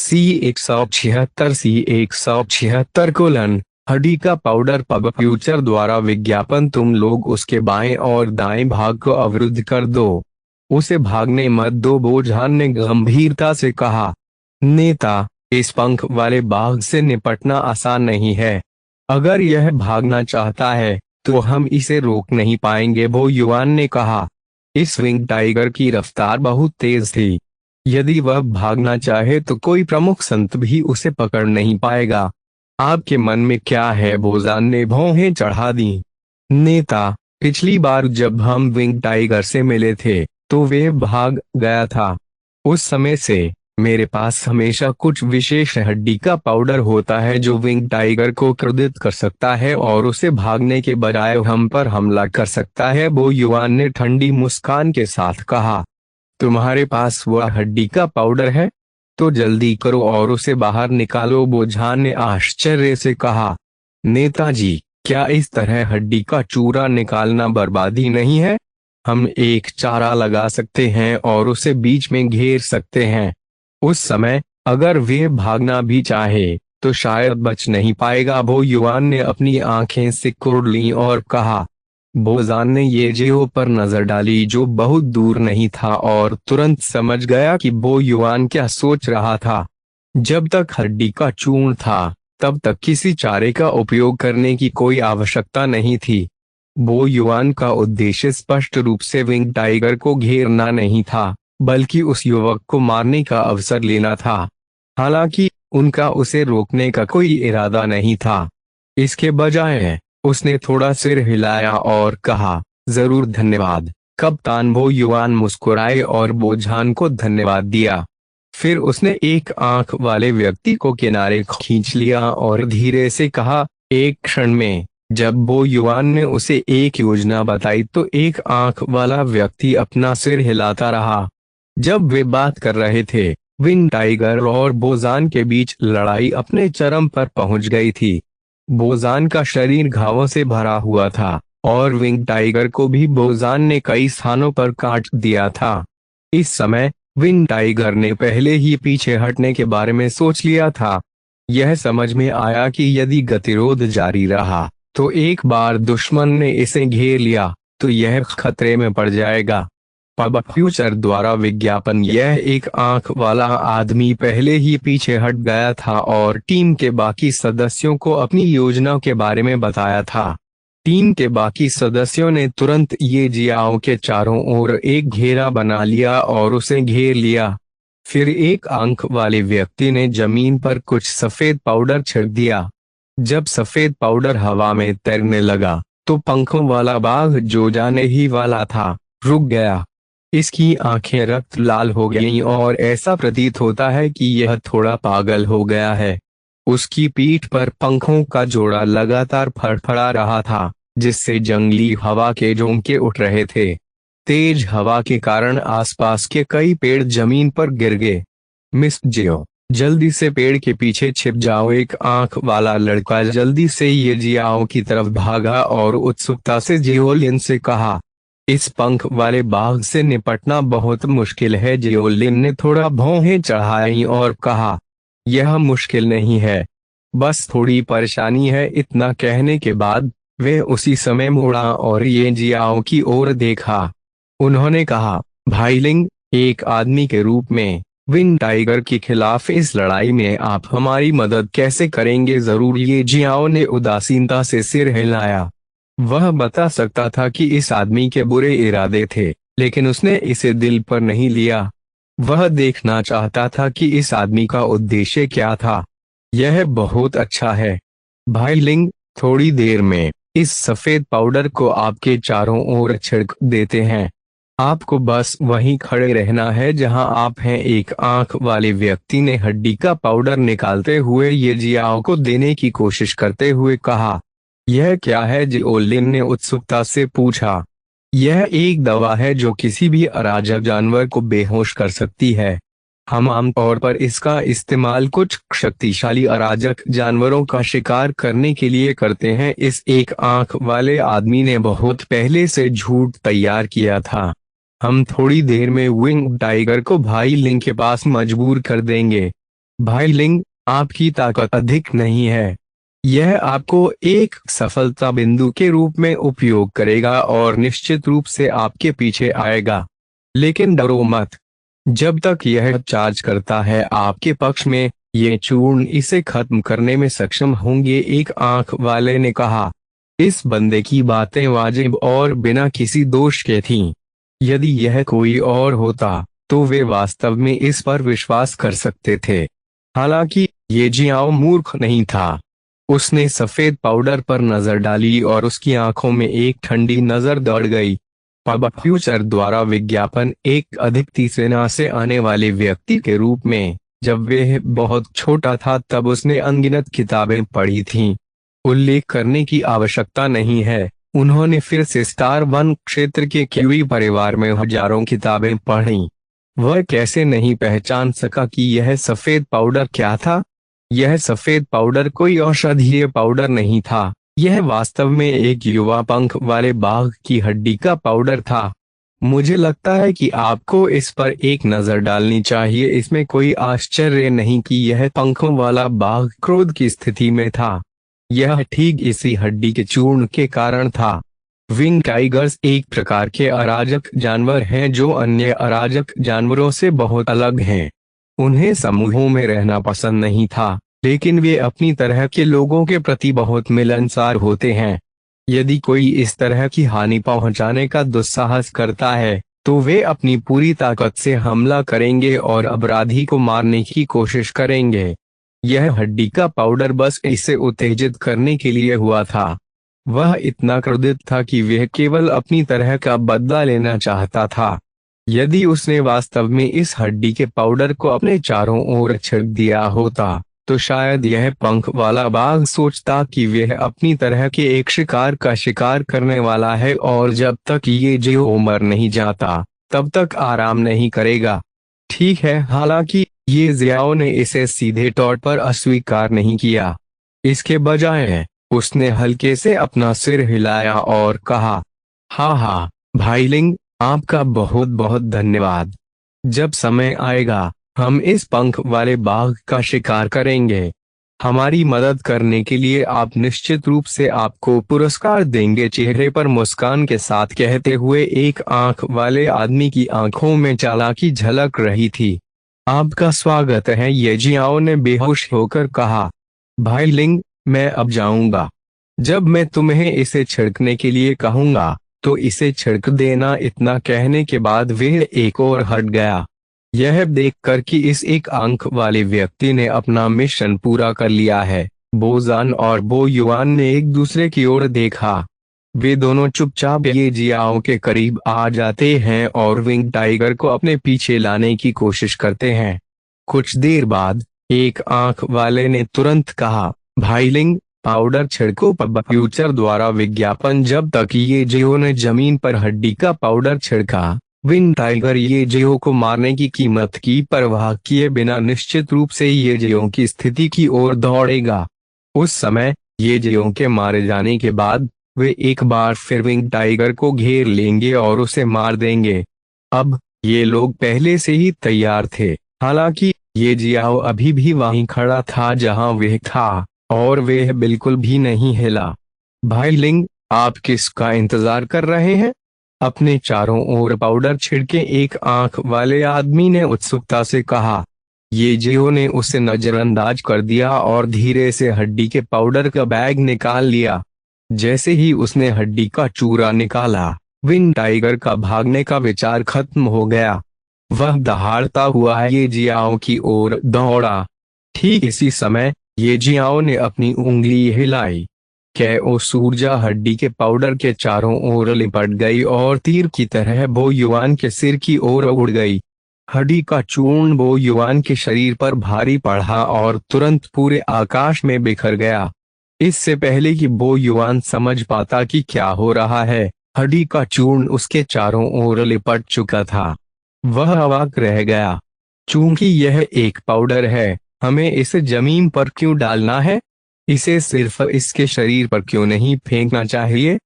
C176 हड्डी का powder pub future द्वारा विज्ञापन। तुम लोग उसके बाएं और दाएं भाग को अवरुद्ध कर दो, उसे भागने मत दो, बोझान ने गंभीरता से कहा। नेता, इस पंख वाले बाघ से निपटना आसान नहीं है। अगर यह भागना चाहता है तो हम इसे रोक नहीं पाएंगे, बो युआन ने कहा। इस विंग टाइगर की रफ्तार बहुत तेज थी। यदि वह भागना चाहे तो कोई प्रमुख संत भी उसे पकड़ नहीं पाएगा। आपके मन में क्या है? बोजान ने भौहें चढ़ा दी। नेता, पिछली बार जब हम विंग टाइगर से मिले थे तो वे भाग गया था। उस समय से मेरे पास हमेशा कुछ विशेष हड्डी का पाउडर होता है जो विंग टाइगर को क्रोधित कर सकता है और उसे भागने के बजाय हम पर हमला कर सकता है, बो युआन ने ठंडी मुस्कान के साथ कहा। तुम्हारे पास वह हड्डी का पाउडर है? तो जल्दी करो और उसे बाहर निकालो, बोझान ने आश्चर्य से कहा। नेताजी, क्या इस तरह हड्डी का चूरा निकालना बर्बादी नहीं है? हम एक चारा लगा सकते हैं और उसे बीच में घेर सकते हैं। उस समय अगर वे भागना भी चाहे तो शायद बच नहीं पाएगा, बो युआन ने अपनी आंखें सिकुड़ लीं और कहा। बोजान ने ये जेओ पर नजर डाली जो बहुत दूर नहीं था और तुरंत समझ गया कि बो युआन क्या सोच रहा था। जब तक हड्डी का चूर्ण था तब तक किसी चारे का उपयोग करने की कोई आवश्यकता नहीं थी। बो युआन का उद्देश्य स्पष्ट रूप से विंग टाइगर को घेरना नहीं था, बल्कि उस युवक को मारने का अवसर लेना था। हालांकि उनका उसे रोकने का कोई इरादा नहीं था। इसके बजाय उसने थोड़ा सिर हिलाया और कहा, जरूर, धन्यवाद कप्तान। बो युआन मुस्कुराए और बोझान को धन्यवाद दिया। फिर उसने एक आंख वाले व्यक्ति को किनारे खींच लिया और धीरे से कहा। एक क्षण में जब बो युआन ने उसे एक योजना बताई तो एक आंख वाला व्यक्ति अपना सिर हिलाता रहा। जब वे बात कर रहे थे, विंग टाइगर और बोजान के बीच लड़ाई अपने चरम पर पहुंच गई थी। बोजान का शरीर घावों से भरा हुआ था और विंग टाइगर को भी बोजान ने कई स्थानों पर काट दिया था। इस समय विंग टाइगर ने पहले ही पीछे हटने के बारे में सोच लिया था। यह समझ में आया कि यदि गतिरोध जारी रहा तो एक बार दुश्मन ने इसे घेर लिया तो यह खतरे में पड़ जाएगा। पब फ्यूचर द्वारा विज्ञापन। यह एक आंख वाला आदमी पहले ही पीछे हट गया था और टीम के बाकी सदस्यों को अपनी योजना के बारे में बताया था। टीम के बाकी सदस्यों ने तुरंत ये जियाओ के चारों ओर एक घेरा बना लिया और उसे घेर लिया। फिर एक आंख वाले व्यक्ति ने जमीन पर कुछ सफेद पाउडर छिड़क दिया। जब सफेद पाउडर हवा में तैरने लगा तो पंखों वाला बाघ जो जाने ही वाला था रुक गया। इसकी आंखें रक्त लाल हो गईं और ऐसा प्रतीत होता है कि यह थोड़ा पागल हो गया है। उसकी पीठ पर पंखों का जोड़ा लगातार फड़फड़ा रहा था, जिससे जंगली हवा के झोंके उठ रहे थे। तेज हवा के कारण आसपास के कई पेड़ जमीन पर गिर गए। मिस जियो, जल्दी से पेड़ के पीछे छिप जाओ। एक आंख वाला लड़का जल्दी से ये जियाओ की तरफ भागा और उत्सुकता से जियोलिन से कहा। इस पंख वाले बाघ से निपटना बहुत मुश्किल है। जियोलिन ने थोड़ा भौहें चढ़ाई और कहा, यह मुश्किल नहीं है, बस थोड़ी परेशानी है। इतना कहने के बाद वे उसी समय मुड़ा और ये जियाओ की ओर देखा। उन्होंने कहा, भाई लिंग, एक आदमी के रूप में विंग टाइगर के खिलाफ इस लड़ाई में आप हमारी मदद कैसे करेंगे? जरूर। ये जियाओ ने उदासीनता से सिर हिलाया। वह बता सकता था कि इस आदमी के बुरे इरादे थे, लेकिन उसने इसे दिल पर नहीं लिया। वह देखना चाहता था कि इस आदमी का उद्देश्य क्या था। यह बहुत अच्छा है भाई लिंग, थोड़ी देर में इस सफेद पाउडर को आपके चारों ओर छिड़क देते हैं। आपको बस वहीं खड़े रहना है जहां आप हैं। एक आंख वाले व्यक्ति ने हड्डी का पाउडर निकालते हुए ये जियाओ को देने की कोशिश करते हुए कहा। यह क्या है? जियोलिन ने उत्सुकता से पूछा। यह एक दवा है जो किसी भी अराजक जानवर को बेहोश कर सकती है। हम आमतौर पर इसका इस्तेमाल कुछ शक्तिशाली अराजक जानवरों का शिकार करने के लिए करते हैं। इस एक आंख वाले आदमी ने बहुत पहले से झूठ तैयार किया था। हम थोड़ी देर में विंग टाइगर को भाई लिंग के पास मजबूर कर देंगे। भाई लिंग, आपकी ताकत अधिक नहीं है। यह आपको एक सफलता बिंदु के रूप में उपयोग करेगा और निश्चित रूप से आपके पीछे आएगा। लेकिन डरो मत। जब तक यह चार्ज करता है आपके पक्ष में, ये चूर्ण इसे खत्म करने में सक्षम होंगे, एक आंख वाले ने कहा। इस बंदे की बातें वाजिब और बिना किसी दोष के थीं। यदि यह कोई और होता तो वे वास्तव में इस पर विश्वास कर सकते थे। हालांकि ये जियाओ मूर्ख नहीं था। उसने सफेद पाउडर पर नजर डाली और उसकी आंखों में एक ठंडी नजर दौड़ गई। पब फ्यूचर द्वारा विज्ञापन एक अधिक तीसरे से आने वाले व्यक्ति के रूप में। जब वह बहुत छोटा था तब उसने अनगिनत किताबें पढ़ी थीं। उल्लेख करने की आवश्यकता नहीं है, उन्होंने फिर से स्टार वन क्षेत्र के क्यूरी परिवार में हजारों किताबें पढ़ीं। वह कैसे नहीं पहचान सका कि यह सफेद पाउडर क्या था। यह सफेद पाउडर कोई औषधीय पाउडर नहीं था, यह वास्तव में एक युवा पंख वाले बाघ की हड्डी का पाउडर था। मुझे लगता है कि आपको इस पर एक नजर डालनी चाहिए। इसमें कोई आश्चर्य नहीं कि यह पंखों वाला बाघ क्रोध की स्थिति में था। यह ठीक इसी हड्डी के चूर्ण के कारण था। विंग टाइगर्स एक प्रकार के अराजक जानवर हैं जो अन्य अराजक जानवरों से बहुत अलग हैं। उन्हें समूहों में रहना पसंद नहीं था, लेकिन वे अपनी तरह के लोगों के प्रति बहुत मिलनसार होते हैं। यदि कोई इस तरह की हानि पहुंचाने का दुस्साहस करता है तो वे अपनी पूरी ताकत से हमला करेंगे और अपराधी को मारने की कोशिश करेंगे। यह हड्डी का पाउडर बस इसे उत्तेजित करने के लिए हुआ था। वह इतना क्रोधित था कि वह केवल अपनी तरह का बदला लेना चाहता था। यदि उसने वास्तव में इस हड्डी के पाउडर को अपने चारों ओर छिड़क दिया होता तो शायद यह पंख वाला बाघ सोचता कि वह अपनी तरह के एक शिकार का शिकार करने वाला है और जब तक ये जियो मर नहीं जाता तब तक आराम नहीं करेगा। ठीक है, हालांकि ये जियाओ ने इसे सीधे तौर पर अस्वीकार नहीं किया। इसके बजाय उसने हल्के से अपना सिर हिलाया और कहा, हाँ हाँ भाई लिंग, आपका बहुत बहुत धन्यवाद। जब समय आएगा हम इस पंख वाले बाघ का शिकार करेंगे। हमारी मदद करने के लिए आप निश्चित रूप से आपको पुरस्कार देंगे। चेहरे पर मुस्कान के साथ कहते हुए एक आंख वाले आदमी की आंखों में चालाकी झलक रही थी। आपका स्वागत है, ये जियाओ ने बेहोश होकर कहा। भाई लिंग, मैं अब जाऊंगा। जब मैं तुम्हें इसे छिड़कने के लिए कहूंगा तो इसे छिड़क देना। इतना कहने के बाद वह एक और हट गया। यह देखकर कि इस एक आंख वाले व्यक्ति ने अपना मिशन पूरा कर लिया है, बोजान और बो युआन ने एक दूसरे की ओर देखा। वे दोनों चुपचाप ये जियाओ के करीब आ जाते हैं और विंग टाइगर को अपने पीछे लाने की कोशिश करते हैं। कुछ देर बाद एक आंख वाले ने तुरंत कहा, भाई लिंग, पाउडर छिड़को। पब फ्यूचर द्वारा विज्ञापन। जब तक ये जियो ने जमीन पर हड्डी का पाउडर छिड़का, विंग टाइगर ये जियो को मारने की कीमत की परवाह किए बिना निश्चित रूप से ये जियो की स्थिति की ओर दौड़ेगा। उस समय ये जियो के मारे जाने के बाद वे एक बार फिर विंग टाइगर को घेर लेंगे और उसे मार देंगे। अब ये लोग पहले से ही तैयार थे। हालांकि ये जियाओ अभी भी वहीं खड़ा था जहां वह था और वह बिल्कुल भी नहीं हिला। भाई लिंग, आप किसका इंतजार कर रहे हैं? अपने चारों ओर पाउडर छिड़के एक आंख वाले आदमी ने उत्सुकता से कहा। ये जियो ने उसे नजरअंदाज कर दिया और धीरे से हड्डी के पाउडर का बैग निकाल लिया। जैसे ही उसने हड्डी का चूरा निकाला, विंग टाइगर का भागने का विचार खत्म हो गया। वह दहाड़ता हुआ ये जियाओ की ओर दौड़ा। ठीक इसी समय ये जियाओ ने अपनी उंगली हिलाई। कैओ सूरजा हड्डी के पाउडर के चारों ओर लिपट गई और तीर की तरह बो युआन के सिर की ओर उड़ गई। हड्डी का चूर्ण बो युआन के शरीर पर भारी पड़ा और तुरंत पूरे आकाश में बिखर गया। इससे पहले कि बो युआन समझ पाता कि क्या हो रहा है, हड्डी का चूर्ण उसके चारों ओर लिपट चुका था। वह अवाक रह गया। चूंकि यह एक पाउडर है, हमें इसे जमीन पर क्यों डालना है? इसे सिर्फ इसके शरीर पर क्यों नहीं फेंकना चाहिए?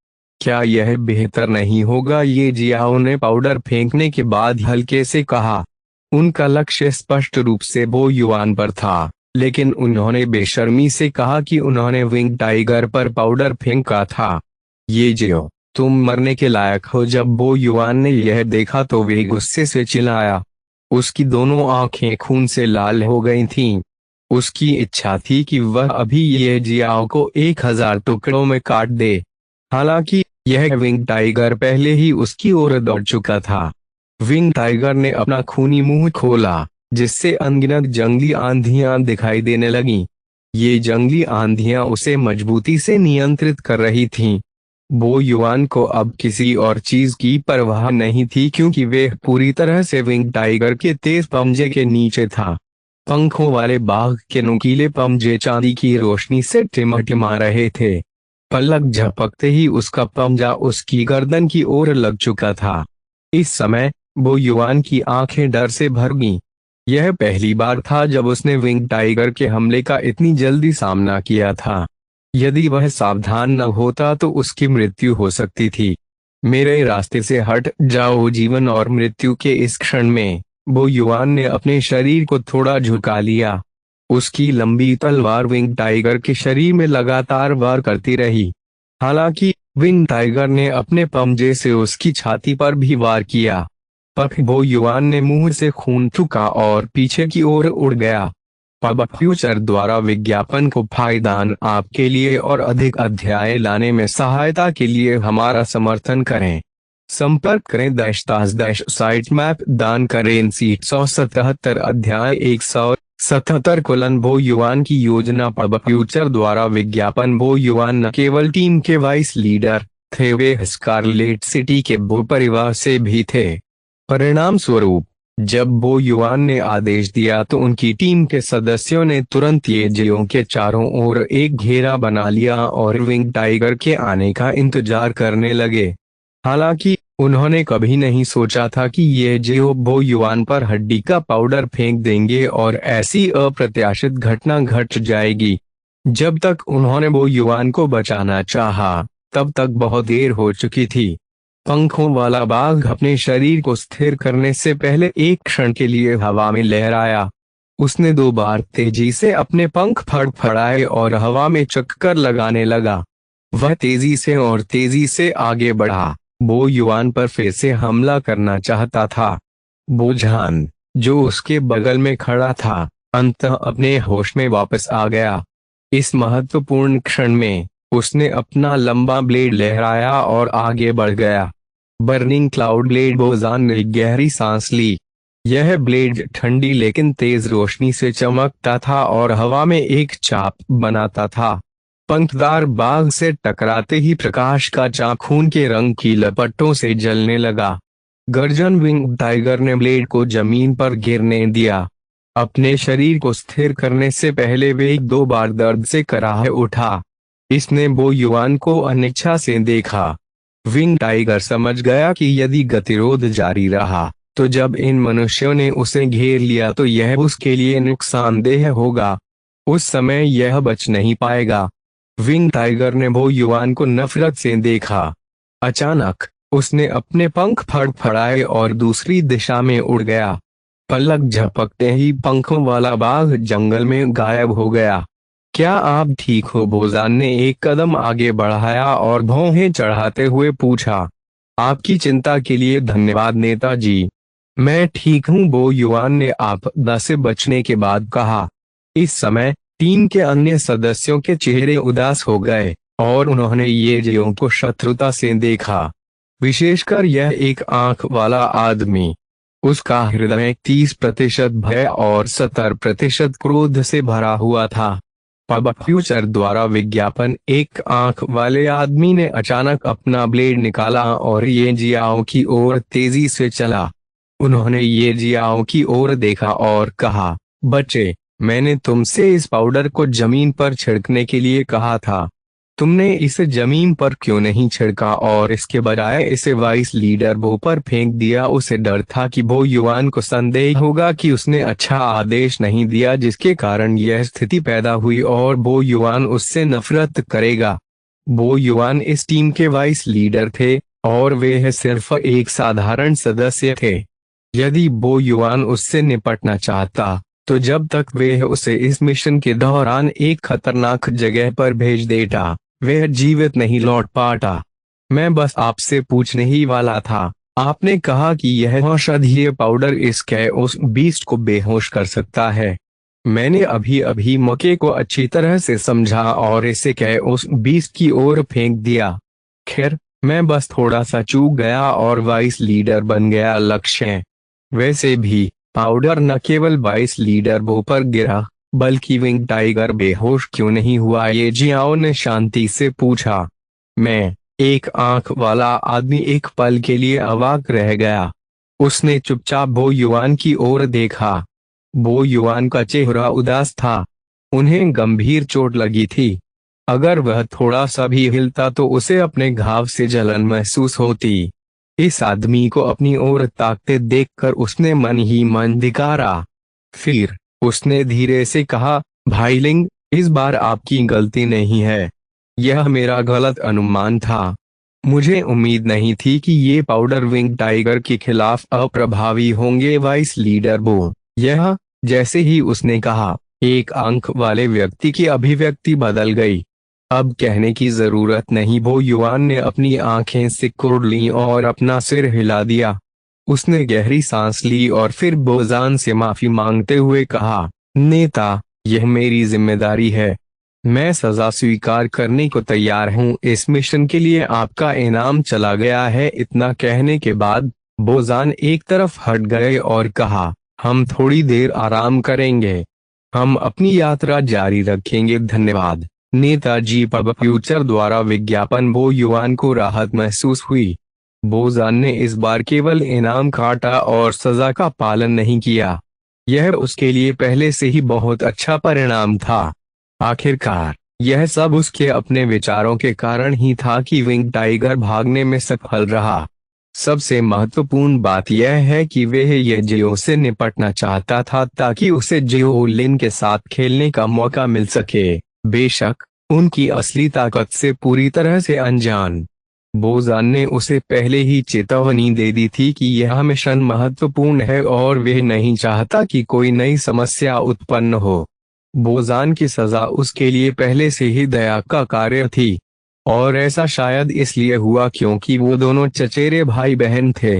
क्या यह बेहतर नहीं होगा? ये जियाओ ने पाउडर फेंकने के बाद हल्के से कहा। उनका लक्ष्य स्पष्ट रूप से बो युआन पर था, लेकिन उन्होंने बेशर्मी से कहा कि उन्होंने विंग टाइगर पर पाउडर फेंका था। ये जियो, तुम मरने के लायक हो। जब बो युआन ने यह देखा तो वे गुस्से से चिल्लाया। उसकी दोनों आंखें खून से लाल हो गई थीं। उसकी इच्छा थी कि वह अभी ये जियाओ को 1000 टुकड़ों में काट दे। हालांकि यह विंग टाइगर पहले ही उसकी ओर दौड़ चुका था। विंग टाइगर ने अपना खूनी मुंह खोला, जिससे अनगिनत जंगली आंधियां दिखाई देने लगीं। ये जंगली आंधियां उसे मजबूती से नियंत्रित कर रही थीं। बो युआन को अब किसी और चीज की परवाह नहीं थी, क्योंकि वे पूरी तरह से विंग टाइगर के तेज पंजे के नीचे था। पंखों वाले बाघ के नुकीले पंजे चांदी की रोशनी से टिमटिमा रहे थे। पलक झपकते ही उसका पंजा उसकी गर्दन की ओर लग चुका था। इस समय बो युआन की आंखें डर से भर गईं। यह पहली बार था जब उसने विंग टाइगर के हमले का इतनी जल्दी सामना किया था। यदि वह सावधान न होता तो उसकी मृत्यु हो सकती थी। मेरे रास्ते से हट जाओ। जीवन और मृत्यु के इस क्षण में बो युआन ने अपने शरीर को थोड़ा झुका लिया। उसकी लंबी तलवार विंग टाइगर के शरीर में लगातार वार करती रही। हालांकि विंग टाइगर ने अपने पंजे से उसकी छाती पर भी वार किया, पर बो युआन ने मुंह से खून थूका और पीछे की ओर उड़ गया। पब फ्यूचर द्वारा विज्ञापन को फायदान आपके लिए और अधिक अध्याय लाने में सहायता के लिए हमारा समर्थन करें। संपर्क करें -- साइट मैप दान करें। 177 अध्याय 177 बो युआन की योजना। पब फ्यूचर द्वारा विज्ञापन। बो युआन न केवल टीम के वाइस लीडर थे, वे स्कारलेट सिटी के बो परिवार से भी थे। परिणाम स्वरूप जब बो युआन ने आदेश दिया तो उनकी टीम के सदस्यों ने तुरंत ये जियो के चारों ओर एक घेरा बना लिया और विंग टाइगर के आने का इंतजार करने लगे। हालांकि उन्होंने कभी नहीं सोचा था कि ये जियो बो युआन पर हड्डी का पाउडर फेंक देंगे और ऐसी अप्रत्याशित घटना घट जाएगी। जब तक उन्होंने बो युआन को बचाना चाहा, तब तक बहुत देर हो चुकी थी। पंखों वाला बाघ अपने शरीर को स्थिर करने से पहले एक क्षण के लिए हवा में लहराया। उसने 2 बार तेजी से अपने पंख फड़फड़ाए और हवा में चक्कर लगाने लगा। वह तेजी से और तेजी से आगे बढ़ा, बो युआन पर फिर से हमला करना चाहता था। बोझान, जो उसके बगल में खड़ा था, अंततः अपने होश में वापस आ गया। इस महत्वपूर्ण क्षण में उसने अपना लंबा ब्लेड लहराया और आगे बढ़ गया। Burning cloud blade. बोझान ने गहरी सांस ली। यह ब्लेड ठंडी लेकिन तेज रोशनी से चमकता था और हवा में एक चाप बनाता था। पंखदार बाघ से टकराते ही प्रकाश का चाप खून के रंग की लपटों से जलने लगा। गर्जन। विंग टाइगर ने ब्लेड को जमीन पर गिरने दिया। अपने शरीर को स्थिर करने से पहले वे 2 बार दर्द से कराह उठा। इसने बो युआन को अनिच्छा से देखा। विंग टाइगर समझ गया कि यदि गतिरोध जारी रहा तो जब इन मनुष्यों ने उसे घेर लिया तो यह उसके लिए नुकसानदेह होगा। उस समय यह बच नहीं पाएगा। विंग टाइगर ने बो युआन को नफरत से देखा। अचानक उसने अपने पंख फड़फड़ाए और दूसरी दिशा में उड़ गया। पलक झपकते ही पंखों वाला बाघ जंगल में गायब हो गया। क्या आप ठीक हो? बोझान ने एक कदम आगे बढ़ाया और भौहें चढ़ाते हुए पूछा। आपकी चिंता के लिए धन्यवाद नेताजी। मैं ठीक हूँ, बो युआन ने आपदा से बचने के बाद कहा। इस समय टीम के अन्य सदस्यों के चेहरे उदास हो गए और उन्होंने ये जियो को शत्रुता से देखा, विशेषकर यह एक आंख वाला आदमी। उसका हृदय 30% भय और 70% क्रोध से भरा हुआ था। पब फ्यूचर द्वारा विज्ञापन। एक आंख वाले आदमी ने अचानक अपना ब्लेड निकाला और ये जियाओ की ओर तेजी से चला। उन्होंने ये जियाओ की ओर देखा और कहा, बच्चे, मैंने तुमसे इस पाउडर को जमीन पर छिड़कने के लिए कहा था। तुमने इसे जमीन पर क्यों नहीं छिड़का और इसके बजाय इसे वाइस लीडर बो पर फेंक दिया? उसे डर था कि बो युआन को संदेह होगा कि उसने अच्छा आदेश नहीं दिया, जिसके कारण यह स्थिति पैदा हुई और बो युआन उससे नफरत करेगा। बो युआन इस टीम के वाइस लीडर थे और वे सिर्फ एक साधारण सदस्य थे। यदि बो युआन उससे निपटना चाहता तो जब तक वह उसे इस मिशन के दौरान एक खतरनाक जगह पर भेज देता, वह जीवित नहीं लौट पाता। मैं बस आपसे पूछने ही वाला था, आपने कहा कि यह औषधीय पाउडर इस कैओस बीस्ट को बेहोश कर सकता है। मैंने अभी अभी मौके को अच्छी तरह से समझा और इसे कैओस बीस्ट की ओर फेंक दिया। खैर, मैं बस थोड़ा सा चूक गया और वाइस लीडर बन गया लक्ष्य। वैसे भी पाउडर न केवल वाइस लीडर बो पर गिरा, बल्कि विंग टाइगर बेहोश क्यों नहीं हुआ, ये जियाओ ने शांति से पूछा। मैं, एक आंख वाला आदमी एक पल के लिए अवाक रह गया। उसने चुपचाप बो युआन की ओर देखा। बो युआन का चेहरा उदास था। उन्हें गंभीर चोट लगी थी। अगर वह थोड़ा सा भी हिलता तो उसे अपने घाव से जलन महसूस होती। इस आदमी को अपनी ओर ताकते देखकर उसने मन ही मन धिक्कारा। फिर उसने धीरे से कहा, भाई लिंग, इस बार आपकी गलती नहीं है। यह मेरा गलत अनुमान था। मुझे उम्मीद नहीं थी कि ये पाउडर विंग टाइगर के खिलाफ अप्रभावी होंगे। वाइस लीडर बो, यह, जैसे ही उसने कहा, एक आंख वाले व्यक्ति की अभिव्यक्ति बदल गई। अब कहने की जरूरत नहीं, बो युआन ने अपनी आंखें सिकुड़ लीं और अपना सिर हिला दिया। उसने गहरी सांस ली और फिर बोजान से माफी मांगते हुए कहा, नेता, यह मेरी जिम्मेदारी है। मैं सजा स्वीकार करने को तैयार हूँ। इस मिशन के लिए आपका इनाम चला गया है। इतना कहने के बाद बोजान एक तरफ हट गए और कहा, हम थोड़ी देर आराम करेंगे। हम अपनी यात्रा जारी रखेंगे, धन्यवाद नेताजी। पब फ्यूचर द्वारा विज्ञापन। बो युआन को राहत महसूस हुई। बोजान ने इस बार केवल इनाम काटा और सजा का पालन नहीं किया। यह उसके लिए पहले से ही बहुत अच्छा परिणाम था। आखिरकार यह सब उसके अपने विचारों के कारण ही था कि विंग टाइगर भागने में सफल रहा। सबसे महत्वपूर्ण बात यह है कि वह ये जियो से निपटना चाहता था ताकि उसे जियो लिन के साथ खेलने का मौका मिल सके, बेशक उनकी असली ताकत से पूरी तरह से अनजान। बोजान ने उसे पहले ही चेतावनी दे दी थी कि यह मिशन महत्वपूर्ण है और वह नहीं चाहता कि कोई नई समस्या उत्पन्न हो। बोजान की सजा उसके लिए पहले से ही दया का कार्य थी, और ऐसा शायद इसलिए हुआ क्योंकि वो दोनों चचेरे भाई बहन थे।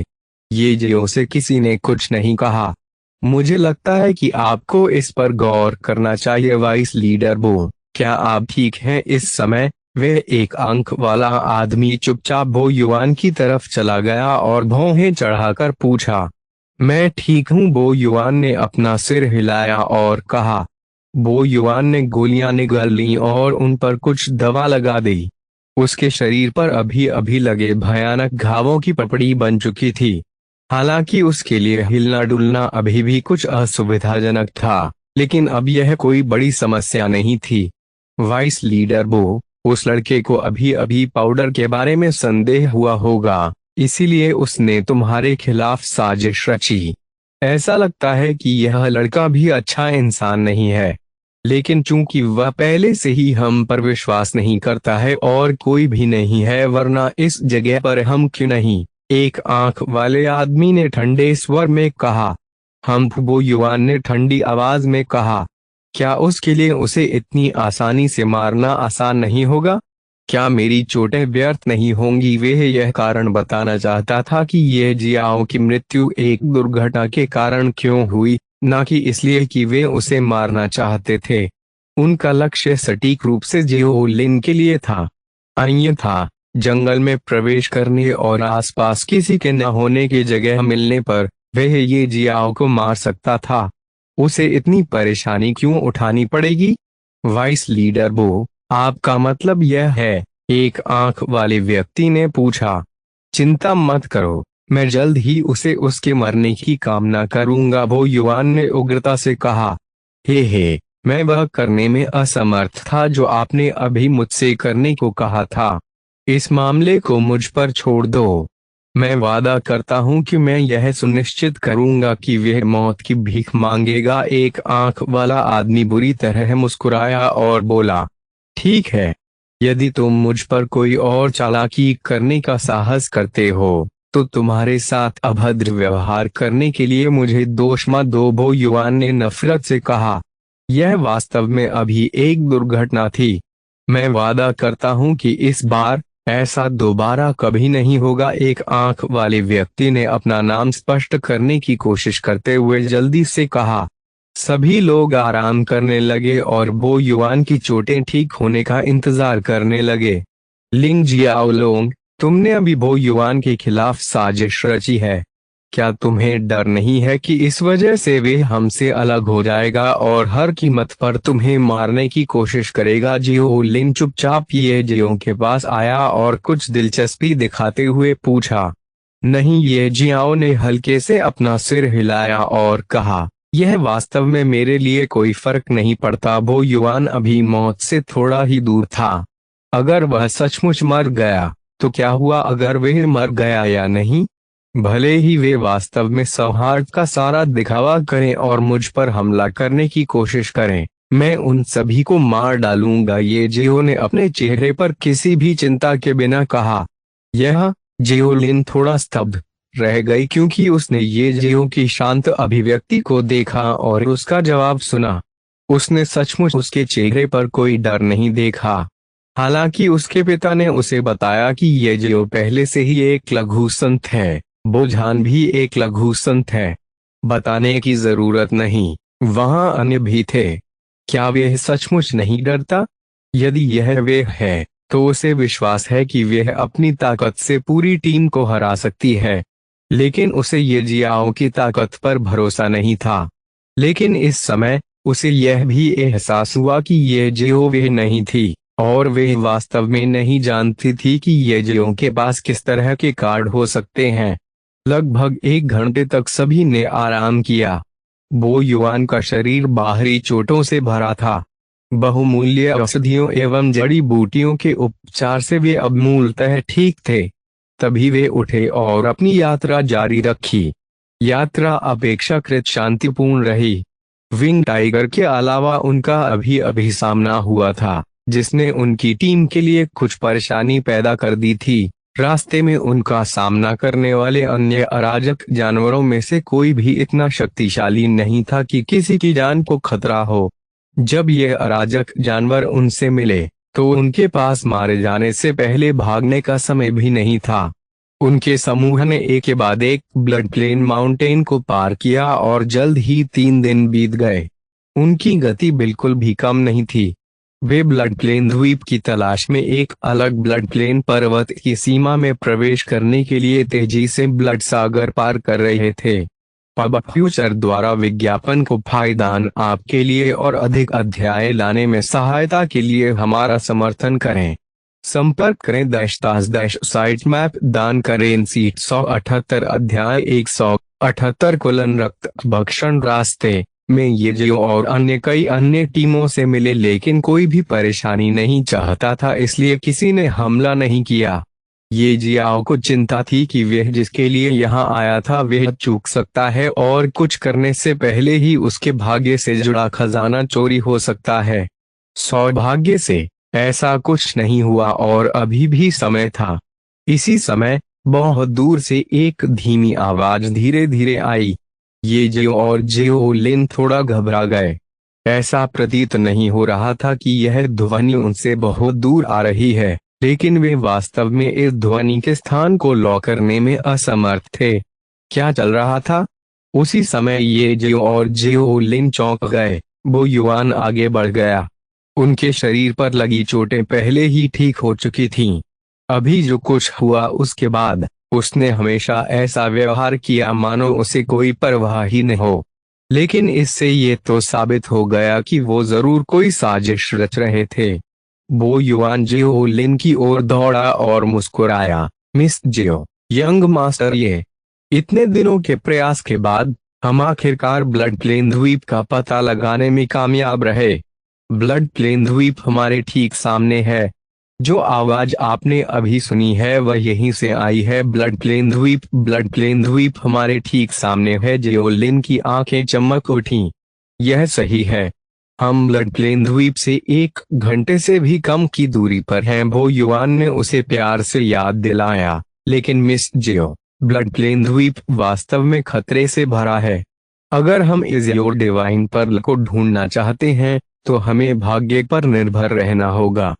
ये जियो से किसी ने कुछ नहीं कहा। मुझे लगता है कि आपको इस पर गौर करना चाहिए वाइस लीडर बो, क्या आप ठीक हैं इस समय? वह एक आंख वाला आदमी चुपचाप बो युआन की तरफ चला गया और भौहें चढ़ाकर पूछा। मैं ठीक हूँ, बो युआन ने अपना सिर हिलाया और कहा। बो युआन ने गोलियां निगल लीं और उन पर कुछ दवा लगा दी। उसके शरीर पर अभी अभी लगे भयानक घावों की पपड़ी बन चुकी थी। हालांकि उसके लिए हिलना डुलना अभी भी कुछ असुविधाजनक था, लेकिन अब यह कोई बड़ी समस्या नहीं थी। वाइस लीडर बो, उस लड़के को अभी अभी पाउडर के बारे में संदेह हुआ होगा, इसीलिए उसने तुम्हारे खिलाफ साजिश रची। ऐसा लगता है कि यह लड़का भी अच्छा इंसान नहीं है, लेकिन चूंकि वह पहले से ही हम पर विश्वास नहीं करता है और कोई भी नहीं है, वरना इस जगह पर हम क्यों नहीं? एक आंख वाले आदमी ने ठंडे स्वर में कहा। हम, बो युआन ने ठंडी आवाज में कहा। क्या उसके लिए उसे इतनी आसानी से मारना आसान नहीं होगा? क्या मेरी चोटें व्यर्थ नहीं होंगी? वह यह कारण बताना चाहता था कि यह जियाओ की मृत्यु एक दुर्घटना के कारण क्यों हुई, न कि इसलिए कि वे उसे मारना चाहते थे। उनका लक्ष्य सटीक रूप से जियो लिन के लिए था। अन्यथा जंगल में प्रवेश करने और आसपास किसी के न होने की जगह मिलने पर वह ये जियाओ को मार सकता था। उसे इतनी परेशानी क्यों उठानी पड़ेगी? वाइस लीडर बो, आपका मतलब यह है? एक आंख वाले व्यक्ति ने पूछा। चिंता मत करो, मैं जल्द ही उसे उसके मरने की कामना करूंगा, बो युआन ने उग्रता से कहा। हे, मैं वह करने में असमर्थ था जो आपने अभी मुझसे करने को कहा था। इस मामले को मुझ पर छोड़ दो। मैं वादा करता हूँ कि मैं यह सुनिश्चित करूंगा कि वह मौत की भीख मांगेगा। एक आंख वाला आदमी बुरी तरह मुस्कुराया और बोला, ठीक है, यदि तुम मुझ पर कोई और चालाकी करने का साहस करते हो तो तुम्हारे साथ अभद्र व्यवहार करने के लिए मुझे दोष मत दो, बो युआन ने नफरत से कहा। यह वास्तव में अभी एक दुर्घटना थी। मैं वादा करता हूँ कि इस बार ऐसा दोबारा कभी नहीं होगा। एक आंख वाले व्यक्ति ने अपना नाम स्पष्ट करने की कोशिश करते हुए जल्दी से कहा। सभी लोग आराम करने लगे और बो युआन की चोटें ठीक होने का इंतजार करने लगे। लिंग जियाओलोंग, तुमने अभी बो युआन के खिलाफ साजिश रची है। क्या तुम्हें डर नहीं है कि इस वजह से वे हमसे अलग हो जाएगा और हर कीमत पर तुम्हें मारने की कोशिश करेगा? जियो लिन चुपचाप ये जियो के पास आया और कुछ दिलचस्पी दिखाते हुए पूछा। नहीं, ये जियाओ ने हल्के से अपना सिर हिलाया और कहा, यह वास्तव में मेरे लिए कोई फर्क नहीं पड़ता। बो युआन अभी मौत से थोड़ा ही दूर था। अगर वह सचमुच मर गया तो क्या हुआ? अगर वह मर गया या नहीं, भले ही वे वास्तव में सौहार्द का सारा दिखावा करें और मुझ पर हमला करने की कोशिश करें, मैं उन सभी को मार डालूंगा। ये जियो ने अपने चेहरे पर किसी भी चिंता के बिना कहा। यह जियोलिन थोड़ा स्तब्ध रह गई क्योंकि उसने ये जियो की शांत अभिव्यक्ति को देखा और उसका जवाब सुना। उसने सचमुच उसके चेहरे पर कोई डर नहीं देखा। हालांकि उसके पिता ने उसे बताया कि ये जियो पहले से ही एक लघु संत है। बोझान भी एक लघु संत है। बताने की जरूरत नहीं, वहां अन्य भी थे। क्या वह सचमुच नहीं डरता? यदि यह वे है तो उसे विश्वास है कि वह अपनी ताकत से पूरी टीम को हरा सकती है। लेकिन उसे ये जियाओ की ताकत पर भरोसा नहीं था। लेकिन इस समय उसे यह भी एहसास हुआ कि ये जियो वे नहीं थी और वे वास्तव में नहीं जानती थी कि ये जियो के पास किस तरह के कार्ड हो सकते हैं। लगभग 1 घंटे तक सभी ने आराम किया। बो युआन का शरीर बाहरी चोटों से भरा था। बहुमूल्य औषधियों एवं जड़ी बूटियों के उपचार से वे अब मूलतः ठीक थे। तभी वे उठे और अपनी यात्रा जारी रखी। यात्रा अपेक्षाकृत शांतिपूर्ण रही। विंग टाइगर के अलावा उनका अभी अभी सामना हुआ था जिसने उनकी टीम के लिए कुछ परेशानी पैदा कर दी थी। रास्ते में उनका सामना करने वाले अन्य अराजक जानवरों में से कोई भी इतना शक्तिशाली नहीं था कि किसी की जान को खतरा हो। जब ये अराजक जानवर उनसे मिले तो उनके पास मारे जाने से पहले भागने का समय भी नहीं था। उनके समूह ने एक के बाद एक ब्लड प्लेन माउंटेन को पार किया और जल्द ही 3 दिन बीत गए। उनकी गति बिल्कुल भी कम नहीं थी। वे ब्लड प्लेन द्वीप की तलाश में एक अलग ब्लड प्लेन पर्वत की सीमा में प्रवेश करने के लिए तेजी से ब्लड सागर पार कर रहे थे। पब फ्यूचर द्वारा विज्ञापन को फायदान आपके लिए और अधिक अध्याय लाने में सहायता के लिए हमारा समर्थन करें। संपर्क करें साइट मैप दान करें सीट 178 अध्याय 178 रक्त भक्षण। रास्ते में ये जियो और अन्य कई अन्य टीमों से मिले लेकिन कोई भी परेशानी नहीं चाहता था, इसलिए किसी ने हमला नहीं किया। ये जियाओ को चिंता थी कि वह जिसके लिए यहाँ आया था वह चूक सकता है और कुछ करने से पहले ही उसके भाग्य से जुड़ा खजाना चोरी हो सकता है। सौभाग्य से ऐसा कुछ नहीं हुआ और अभी भी समय था। इसी समय बहुत दूर से एक धीमी आवाज धीरे धीरे आई। ये जियो और जियोलिन थोड़ा घबरा गए। ऐसा प्रतीत नहीं हो रहा था कि यह ध्वनि उनसे बहुत दूर आ रही है, लेकिन वे वास्तव में इस ध्वनि के स्थान को लॉ करने में असमर्थ थे। क्या चल रहा था? उसी समय ये जियो और जियोलिन चौंक गए। बो युआन आगे बढ़ गया। उनके शरीर पर लगी चोटें पहले ही ठीक हो चुकी थीं। अभी जो कुछ हुआ उसके बाद उसने हमेशा ऐसा व्यवहार किया मानो उसे कोई परवाह ही न हो। लेकिन इससे ये तो साबित हो गया कि वो जरूर कोई साजिश रच रहे थे। बो युआन जियोलिन की ओर दौड़ा और मुस्कुराया। मिस जियो, यंग मास्टर, ये इतने दिनों के प्रयास के बाद हम आखिरकार ब्लड प्लेन द्वीप का पता लगाने में कामयाब रहे। ब्लड प्लेन द्वीप हमारे ठीक सामने है। जो आवाज आपने अभी सुनी है वह यहीं से आई है। ब्लड प्लेन द्वीप हमारे ठीक सामने है। जियोलिन की आंखें चमक उठीं। यह सही है, हम ब्लड प्लेन द्वीप से 1 घंटे से भी कम की दूरी पर हैं। बो युआन ने उसे प्यार से याद दिलाया। लेकिन मिस जियो, ब्लड प्लेन द्वीप वास्तव में खतरे से भरा है। अगर हम एज़्योर डिवाइन पर्ल को ढूंढना चाहते हैं तो हमें भाग्य पर निर्भर रहना होगा।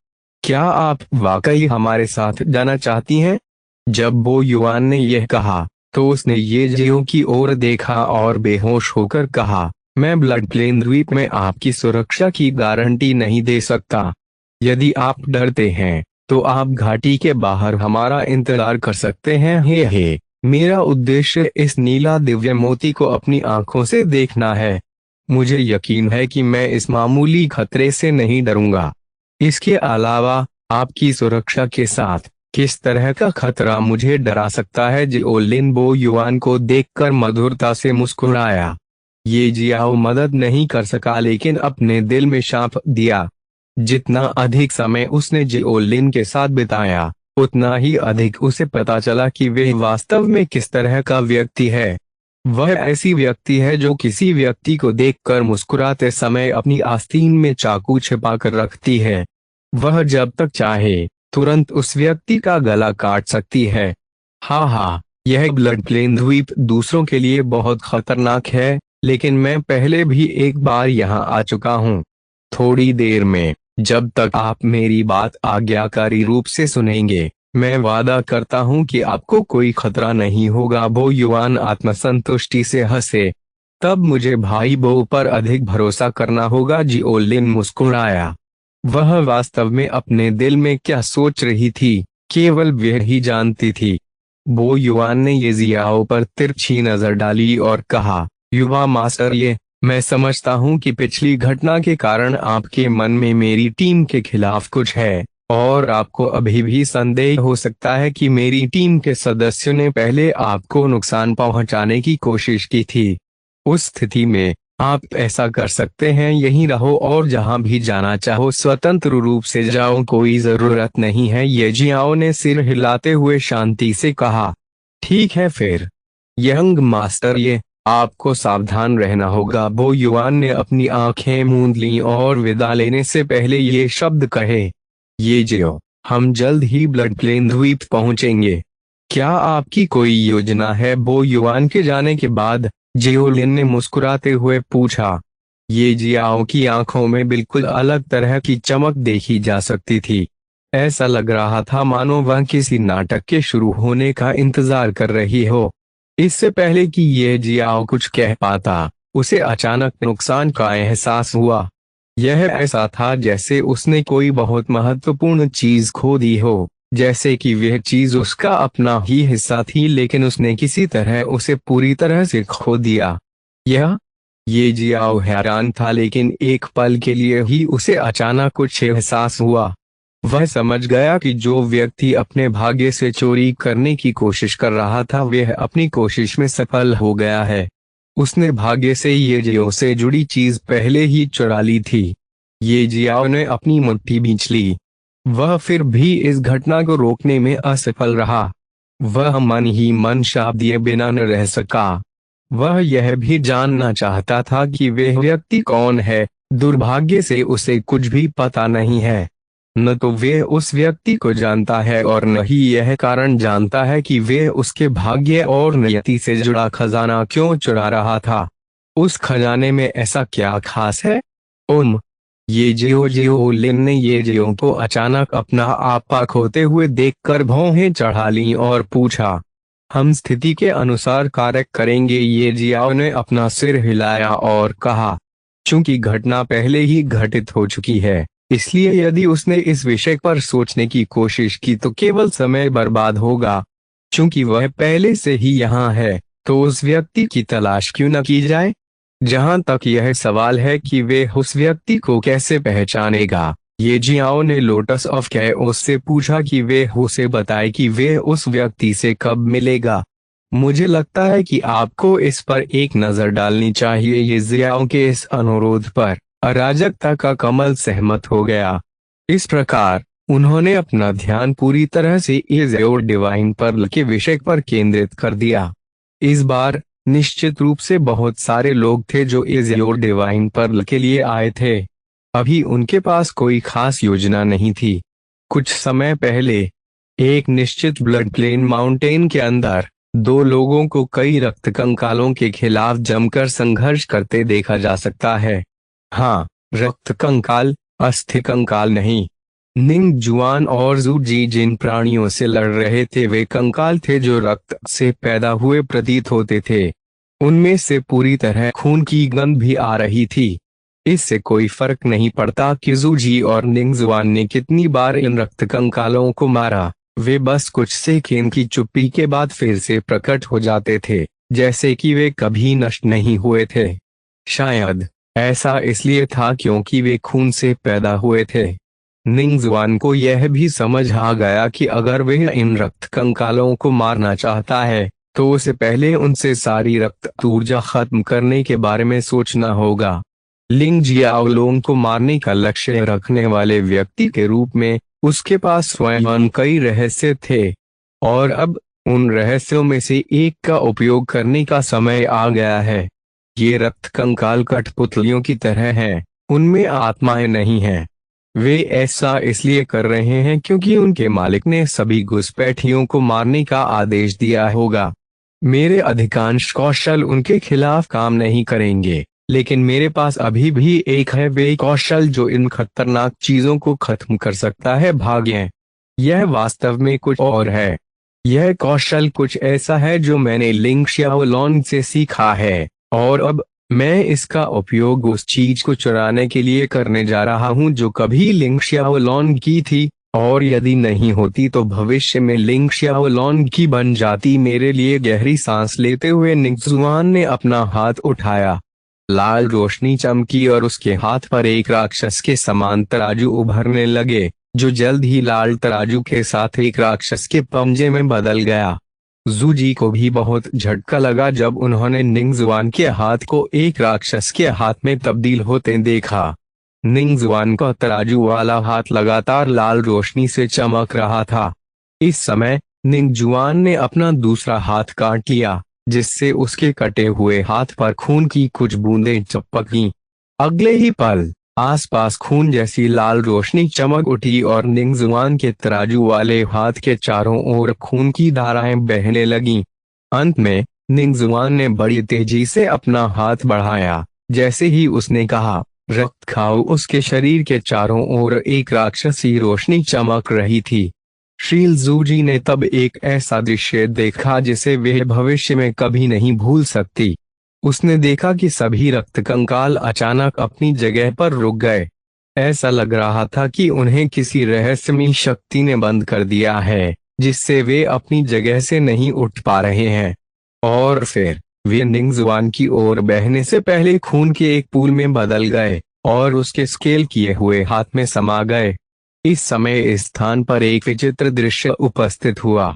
क्या आप वाकई हमारे साथ जाना चाहती हैं? जब बो युआन ने यह कहा तो उसने ये जियो की ओर देखा और बेहोश होकर कहा, मैं ब्लड प्लेन द्वीप में आपकी सुरक्षा की गारंटी नहीं दे सकता। यदि आप डरते हैं तो आप घाटी के बाहर हमारा इंतजार कर सकते हैं। हे मेरा उद्देश्य इस नीला दिव्य मोती को अपनी आंखों से देखना है। मुझे यकीन है कि मैं इस मामूली खतरे से नहीं डरूंगा। इसके अलावा आपकी सुरक्षा के साथ किस तरह का खतरा मुझे डरा सकता है? जिओलिन बो युआन को देखकर मधुरता से मुस्कुराया। ये जियाओ मदद नहीं कर सका लेकिन अपने दिल में शाप दिया। जितना अधिक समय उसने जिओलिन के साथ बिताया उतना ही अधिक उसे पता चला कि वह वास्तव में किस तरह का व्यक्ति है। वह ऐसी व्यक्ति है जो किसी व्यक्ति को देखकर मुस्कुराते समय अपनी आस्तीन में चाकू छिपा कर रखती है। वह जब तक चाहे तुरंत उस व्यक्ति का गला काट सकती है। हाँ, यह ब्लड प्लेन द्वीप दूसरों के लिए बहुत खतरनाक है, लेकिन मैं पहले भी एक बार यहाँ आ चुका हूँ। थोड़ी देर में, जब तक आप मेरी बात आज्ञाकारी रूप से सुनेंगे, मैं वादा करता हूँ कि आपको कोई खतरा नहीं होगा। बो युआन आत्मसंतुष्टि से हंसे। तब मुझे भाई बो पर अधिक भरोसा करना होगा। जिओलिन मुस्कुराया। वह वास्तव में अपने दिल में क्या सोच रही थी केवल वह ही जानती थी। बो युआन ने ये जियाओ पर तिरछी नजर डाली और कहा, युवा मास्टर, ये मैं समझता हूँ कि पिछली घटना के कारण आपके मन में मेरी टीम के खिलाफ कुछ है और आपको अभी भी संदेह हो सकता है कि मेरी टीम के सदस्यों ने पहले आपको नुकसान पहुंचाने की कोशिश की थी। उस स्थिति में आप ऐसा कर सकते हैं, यहीं रहो और जहां भी जाना चाहो स्वतंत्र रूप से जाओ, कोई जरूरत नहीं है। ये जियाओ ने सिर हिलाते हुए शांति से कहा। ठीक है फिर यंग मास्टर, ये आपको सावधान रहना होगा। बो युआन ने अपनी आंखें मूंद लीं और विदा लेने से पहले ये शब्द कहे, ये जियो, हम जल्द ही ब्लड प्लेन द्वीप पहुंचेंगे। क्या आपकी कोई योजना है? बो युआन के जाने के बाद जिओलिन ने मुस्कुराते हुए पूछा। ये जियाओ की आंखों में बिल्कुल अलग तरह की चमक देखी जा सकती थी। ऐसा लग रहा था मानो वह किसी नाटक के शुरू होने का इंतजार कर रही हो। इससे पहले कि ये जियाओ कुछ कह पाता, उसे अचानक नुकसान का एहसास हुआ। यह ऐसा था जैसे उसने कोई बहुत महत्वपूर्ण चीज खो दी हो, जैसे कि वह चीज उसका अपना ही हिस्सा थी लेकिन उसने किसी तरह उसे पूरी तरह से खो दिया। ये जियाओ हैरान था, लेकिन एक पल के लिए ही उसे अचानक कुछ एहसास हुआ। वह समझ गया कि जो व्यक्ति अपने भाग्य से चोरी करने की कोशिश कर रहा था वह अपनी कोशिश में सफल हो गया है। उसने भाग्य से ये जियो से जुड़ी चीज पहले ही चुरा ली थी। ये जियाओ ने अपनी मुट्ठी भींच ली। वह फिर भी इस घटना को रोकने में असफल रहा। वह मन ही मन शाप दिए बिना न रह सका। वह यह भी जानना चाहता था कि वह व्यक्ति कौन है। दुर्भाग्य से उसे कुछ भी पता नहीं है। न तो वे उस व्यक्ति को जानता है और न ही यह कारण जानता है कि वे उसके भाग्य और नियति से जुड़ा खजाना क्यों चुरा रहा था। उस खजाने में ऐसा क्या खास है? ये जिओलिन ने ये जियो को अचानक अपना आपा खोते हुए देखकर भौहें चढ़ा लीं और पूछा। हम स्थिति के अनुसार कार्य करेंगे। ये जियाओ ने अपना सिर हिलाया और कहा, चूंकि घटना पहले ही घटित हो चुकी है, इसलिए यदि उसने इस विषय पर सोचने की कोशिश की तो केवल समय बर्बाद होगा। चूंकि वह पहले से ही यहाँ है तो उस व्यक्ति की तलाश क्यों न की जाए। जहां तक यह सवाल है कि वे उस व्यक्ति को कैसे पहचानेगा, ये जियाओ ने लोटस ऑफ कैओस से पूछा कि वे उसे बताए कि वे उस व्यक्ति से कब मिलेगा। मुझे लगता है कि आपको इस पर एक नजर डालनी चाहिए। ये जियाओ के इस अनुरोध पर अराजकता का कमल सहमत हो गया। इस प्रकार उन्होंने अपना ध्यान पूरी तरह से एज़्योर डिवाइन पर्ल के विषय पर केंद्रित कर दिया। इस बार निश्चित रूप से बहुत सारे लोग थे जो एज़्योर डिवाइन पर्ल के लिए आए थे। अभी उनके पास कोई खास योजना नहीं थी। कुछ समय पहले एक निश्चित ब्लड प्लेन माउंटेन के अंदर दो लोगों को कई रक्त कंकालों के खिलाफ जमकर संघर्ष करते देखा जा सकता है। हाँ, रक्त कंकाल, अस्थि कंकाल नहीं। निंग जुआन और जू जी जिन प्राणियों से लड़ रहे थे वे कंकाल थे जो रक्त से पैदा हुए प्रतीत होते थे। उनमें से पूरी तरह खून की गंध भी आ रही थी। इससे कोई फर्क नहीं पड़ता कि जू जी और निंग जुआन ने कितनी बार इन रक्त कंकालों को मारा, वे बस कुछ सेकंड की चुप्पी के बाद फिर से प्रकट हो जाते थे, जैसे कि वे कभी नष्ट नहीं हुए थे। शायद ऐसा इसलिए था क्योंकि वे खून से पैदा हुए थे। निंगजुआन को यह भी समझ आ गया कि अगर वह इन रक्त कंकालों को मारना चाहता है तो उसे पहले उनसे सारी रक्त ऊर्जा खत्म करने के बारे में सोचना होगा। लिंग जियाओलोंग को मारने का लक्ष्य रखने वाले व्यक्ति के रूप में उसके पास स्वयं कई रहस्य थे, और अब उन रहस्यों में से एक का उपयोग करने का समय आ गया है। ये रक्त कंकाल कठपुतलियों की तरह हैं, उनमें आत्माएं नहीं हैं। वे ऐसा इसलिए कर रहे हैं क्योंकि उनके मालिक ने सभी घुसपैठियों को मारने का आदेश दिया होगा। मेरे अधिकांश कौशल उनके खिलाफ काम नहीं करेंगे, लेकिन मेरे पास अभी भी एक है वे कौशल जो इन खतरनाक चीजों को खत्म कर सकता है। भाग्य यह वास्तव में कुछ और है। यह कौशल कुछ ऐसा है जो मैंने लिंग शियाओलोंग से सीखा है, और अब मैं इसका उपयोग उस चीज को चुराने के लिए करने जा रहा हूं जो कभी लिंग शियाओलोंग की थी, और यदि नहीं होती तो भविष्य में लिंग शियाओलोंग की बन जाती। मेरे लिए गहरी सांस लेते हुए निंगजुआन ने अपना हाथ उठाया। लाल रोशनी चमकी और उसके हाथ पर एक राक्षस के समान तराजू उभरने लगे, जो जल्द ही लाल तराजू के साथ एक राक्षस के पंजे में बदल गया। जू जी को भी बहुत झटका लगा जब उन्होंने निंगजुआन के हाथ को एक राक्षस के हाथ में तब्दील होते देखा। निंगजुआन का तराजू वाला हाथ लगातार लाल रोशनी से चमक रहा था। इस समय निंगजुआन ने अपना दूसरा हाथ काट लिया, जिससे उसके कटे हुए हाथ पर खून की कुछ बूंदें चपकी। अगले ही पल आसपास खून जैसी लाल रोशनी चमक उठी और निंगजुआन के तराजू वाले हाथ के चारों ओर खून की धाराएं बहने लगीं। अंत में निंगजुआन ने बड़ी तेजी से अपना हाथ बढ़ाया। जैसे ही उसने कहा रक्त खाओ, उसके शरीर के चारों ओर एक राक्षसी रोशनी चमक रही थी। शील जूजी ने तब एक ऐसा दृश्य देखा जिसे वह भविष्य में कभी नहीं भूल सकती। उसने देखा कि सभी रक्त कंकाल अचानक अपनी जगह पर रुक गए। ऐसा लग रहा था कि उन्हें किसी रहस्यमयी शक्ति ने बंद कर दिया है, जिससे वे अपनी जगह से नहीं उठ पा रहे हैं। और फिर वे निंगजुआन की ओर बहने से पहले खून के एक पूल में बदल गए और उसके स्केल किए हुए हाथ में समा गए। इस समय इस स्थान पर एक विचित्र दृश्य उपस्थित हुआ।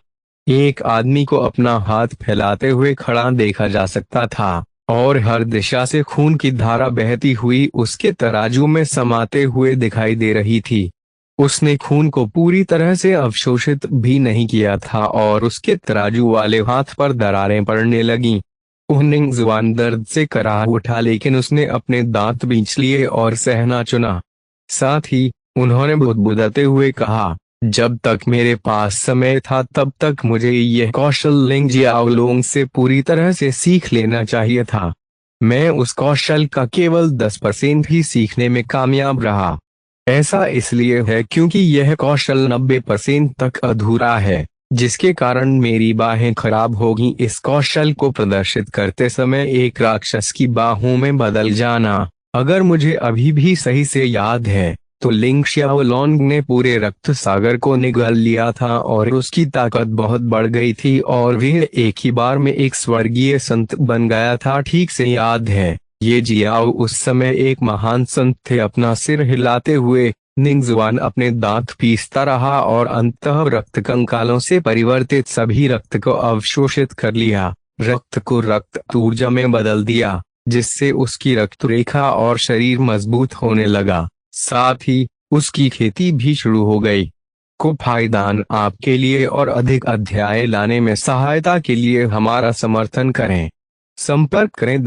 एक आदमी को अपना हाथ फैलाते हुए खड़ा देखा जा सकता था, और हर दिशा से खून की धारा बहती हुई उसके तराजू में समाते हुए दिखाई दे रही थी। उसने खून को पूरी तरह से अवशोषित भी नहीं किया था और उसके तराजू वाले हाथ पर दरारें पड़ने लगीं। निंगजुआन दर्द से कराह उठा, लेकिन उसने अपने दांत बींच लिए और सहना चुना। साथ ही उन्होंने बुदबुदाते हुए कहा, जब तक मेरे पास समय था तब तक मुझे यह कौशल लिंग जियाओलोंग से पूरी तरह से सीख लेना चाहिए था। मैं उस कौशल का केवल 10% ही सीखने में कामयाब रहा। ऐसा इसलिए है क्योंकि यह कौशल 90% तक अधूरा है, जिसके कारण मेरी बाहें खराब होगी। इस कौशल को प्रदर्शित करते समय एक राक्षस की बाहों में बदल जाना, अगर मुझे अभी भी सही से याद है तो लिंग शियाओलोंग ने पूरे रक्त सागर को निगल लिया था और उसकी ताकत बहुत बढ़ गई थी और वह एक ही बार में एक स्वर्गीय संत बन गया था। ठीक से याद है, ये जियाओ उस समय एक महान संत थे। अपना सिर हिलाते हुए निंगजुआन अपने दांत पीसता रहा और अंततः रक्त कंकालों से परिवर्तित सभी रक्त को अवशोषित कर लिया, रक्त को रक्त ऊर्जा में बदल दिया, जिससे उसकी रक्त रेखा और शरीर मजबूत होने लगा। साथ ही उसकी खेती भी शुरू हो गई। को फायदान आपके लिए और अधिक अध्याय लाने में सहायता के लिए हमारा समर्थन करें। संपर्क करें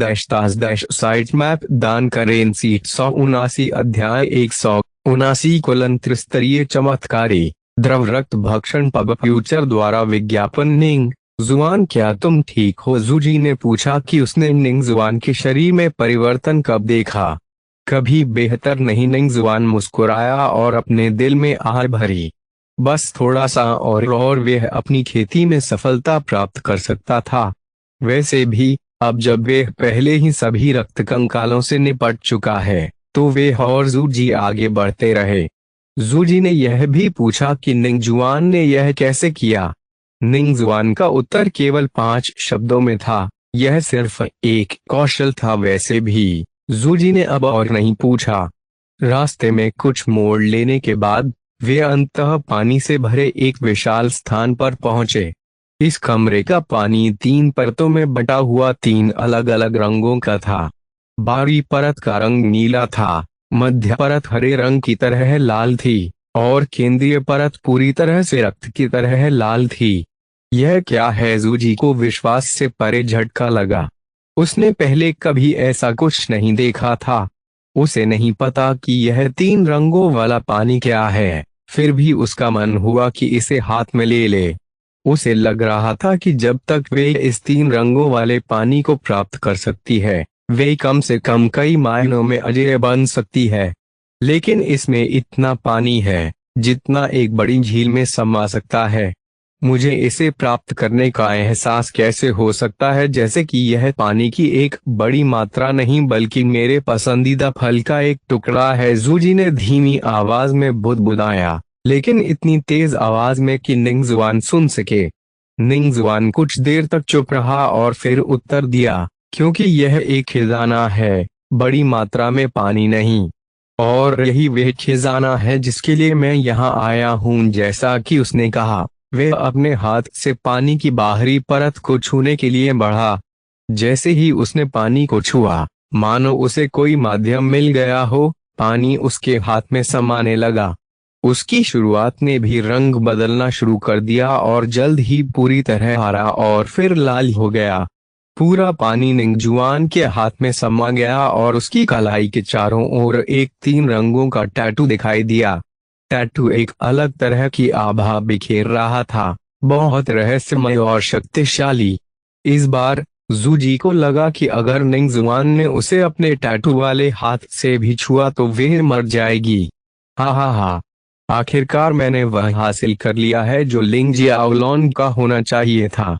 _साइट मैप दान करें। 179 अध्याय 179 त्रिस्तरीय चमत्कारी द्रव रक्त भक्षण पब फ्यूचर द्वारा विज्ञापन। निंग जुआन क्या तुम ठीक हो? जूजी ने पूछा कि उसने निंगजुआन के शरीर में परिवर्तन कब देखा। कभी बेहतर नहीं, निंगजुआन मुस्कुराया और अपने दिल में आह भरी। बस थोड़ा सा और वह अपनी खेती में सफलता प्राप्त कर सकता था। वैसे भी अब जब वे पहले ही सभी रक्त कंकालों से निपट चुका है तो वे और जूजी आगे बढ़ते रहे। जूजी ने यह भी पूछा कि निंगजुआन ने यह कैसे किया। निंगजुआन का उत्तर केवल 5 शब्दों में था, यह सिर्फ एक कौशल था। वैसे भी जूजी ने अब और नहीं पूछा। रास्ते में कुछ मोड़ लेने के बाद वे अंततः पानी से भरे एक विशाल स्थान पर पहुंचे। इस कमरे का पानी 3 परतों में बटा हुआ 3 अलग अलग रंगों का था। बाहरी परत का रंग नीला था, मध्य परत हरे रंग की तरह लाल थी और केंद्रीय परत पूरी तरह से रक्त की तरह लाल थी। यह क्या है? जूजी को विश्वास से परे झटका लगा। उसने पहले कभी ऐसा कुछ नहीं देखा था। उसे नहीं पता कि यह 3 रंगों वाला पानी क्या है, फिर भी उसका मन हुआ कि इसे हाथ में ले ले। उसे लग रहा था कि जब तक वे इस 3 रंगों वाले पानी को प्राप्त कर सकती है वे कम से कम कई मायनों में अजेय बन सकती है। लेकिन इसमें इतना पानी है जितना एक बड़ी झील में समा सकता है। मुझे इसे प्राप्त करने का एहसास कैसे हो सकता है जैसे कि यह पानी की एक बड़ी मात्रा नहीं बल्कि मेरे पसंदीदा फल का एक टुकड़ा है। जूजी ने धीमी आवाज में बुदबुदाया, लेकिन इतनी तेज आवाज में कि निंगजुआन सुन सके। निंगजुआन कुछ देर तक चुप रहा और फिर उत्तर दिया, क्योंकि यह एक खजाना है, बड़ी मात्रा में पानी नहीं। और यही वह खजाना है जिसके लिए मैं यहाँ आया हूँ। जैसा कि उसने कहा, वह अपने हाथ से पानी की बाहरी परत को छूने के लिए बढ़ा। जैसे ही उसने पानी को छुआ, मानो उसे कोई माध्यम मिल गया हो, पानी उसके हाथ में समाने लगा। उसकी शुरुआत ने भी रंग बदलना शुरू कर दिया और जल्द ही पूरी तरह हरा और फिर लाल हो गया। पूरा पानी निंगजुआन के हाथ में समा गया और उसकी कलाई के चारों ओर एक 3 रंगों का टैटू दिखाई दिया। टैटू एक अलग तरह की आभा बिखेर रहा था, बहुत रहस्यमय और शक्तिशाली। इस बार जूजी को लगा कि अगर निंगजुआन ने उसे अपने टैटू वाले हाथ से भी छुआ तो वह मर जाएगी। हा हा हा, आखिरकार मैंने वह हासिल कर लिया है जो लिंग जियाओलॉन का होना चाहिए था।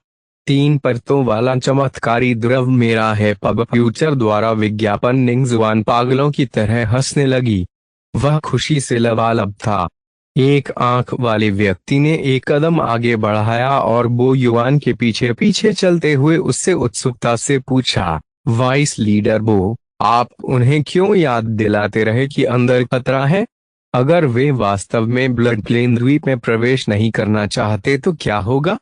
3 परतों वाला चमत्कारी द्रव मेरा है। पब फ्यूचर द्वारा विज्ञापन। निंगजुआन पागलों की तरह हंसने लगी। वह खुशी से लबालब था। एक आंख वाले व्यक्ति ने एक कदम आगे बढ़ाया और बो युआन के पीछे पीछे चलते हुए उससे उत्सुकता से पूछा, वाइस लीडर बो, आप उन्हें क्यों याद दिलाते रहे कि अंदर खतरा है? अगर वे वास्तव में ब्लड प्लेन द्वीप में प्रवेश नहीं करना चाहते तो क्या होगा?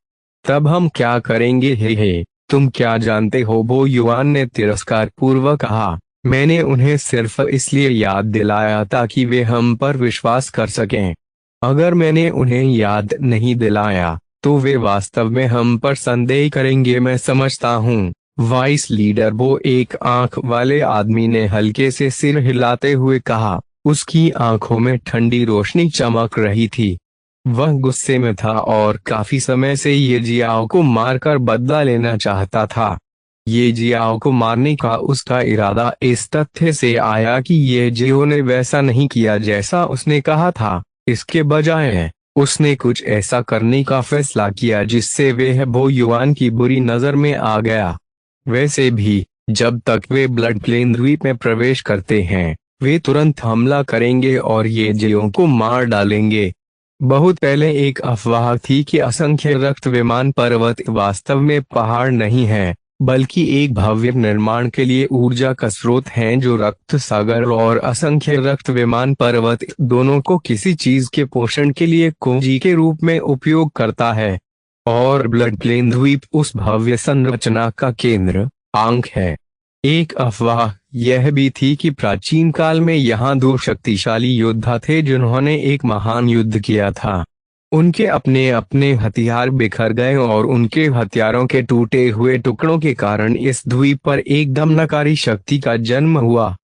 तब हम क्या करेंगे? हे तुम क्या जानते हो? बो युआन ने तिरस्कार पूर्वक कहा, मैंने उन्हें सिर्फ इसलिए याद दिलाया ताकि वे हम पर विश्वास कर सकें। अगर मैंने उन्हें याद नहीं दिलाया तो वे वास्तव में हम पर संदेह करेंगे। मैं समझता हूँ, वाइस लीडर बो, एक आंख वाले आदमी ने हल्के से सिर हिलाते हुए कहा। उसकी आंखों में ठंडी रोशनी चमक रही थी। वह गुस्से में था और काफी समय से ये जियाओ को मारकर बदला लेना चाहता था। ये जियाओ को मारने का उसका इरादा इस तथ्य से आया कि ये जियो ने वैसा नहीं किया जैसा उसने कहा था। इसके बजाय उसने कुछ ऐसा करने का फैसला किया जिससे वह बो युआन की बुरी नजर में आ गया। वैसे भी जब तक वे ब्लड प्लेन द्वीप में प्रवेश करते हैं वे तुरंत हमला करेंगे और ये जियो को मार डालेंगे। बहुत पहले एक अफवाह थी कि असंख्य रक्त विमान पर्वत वास्तव में पहाड़ नहीं है बल्कि एक भव्य निर्माण के लिए ऊर्जा का स्रोत हैं जो रक्त सागर और असंख्य रक्त विमान पर्वत दोनों को किसी चीज के पोषण के लिए कुंजी के रूप में उपयोग करता है। और ब्लड प्लेन द्वीप उस भव्य संरचना का केंद्र आंक है। एक अफवाह यह भी थी कि प्राचीन काल में यहाँ 2 शक्तिशाली योद्धा थे जिन्होंने एक महान युद्ध किया था। उनके अपने अपने हथियार बिखर गए और उनके हथियारों के टूटे हुए टुकड़ों के कारण इस द्वीप पर एक दमनकारी शक्ति का जन्म हुआ।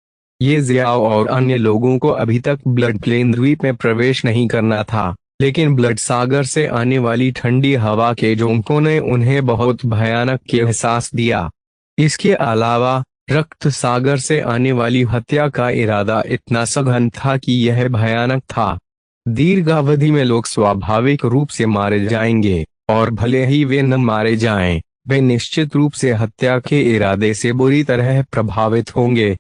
ये जियाओ और अन्य लोगों को अभी तक ब्लड प्लेन द्वीप में प्रवेश नहीं करना था, लेकिन ब्लड सागर से आने वाली ठंडी हवा के झोंकों ने उन्हें बहुत भयानक के एहसास दिया। इसके अलावा रक्त सागर से आने वाली हत्या का इरादा इतना सघन था कि यह भयानक था। दीर्घावधि में लोग स्वाभाविक रूप से मारे जाएंगे, और भले ही वे न मारे जाएं, वे निश्चित रूप से हत्या के इरादे से बुरी तरह प्रभावित होंगे।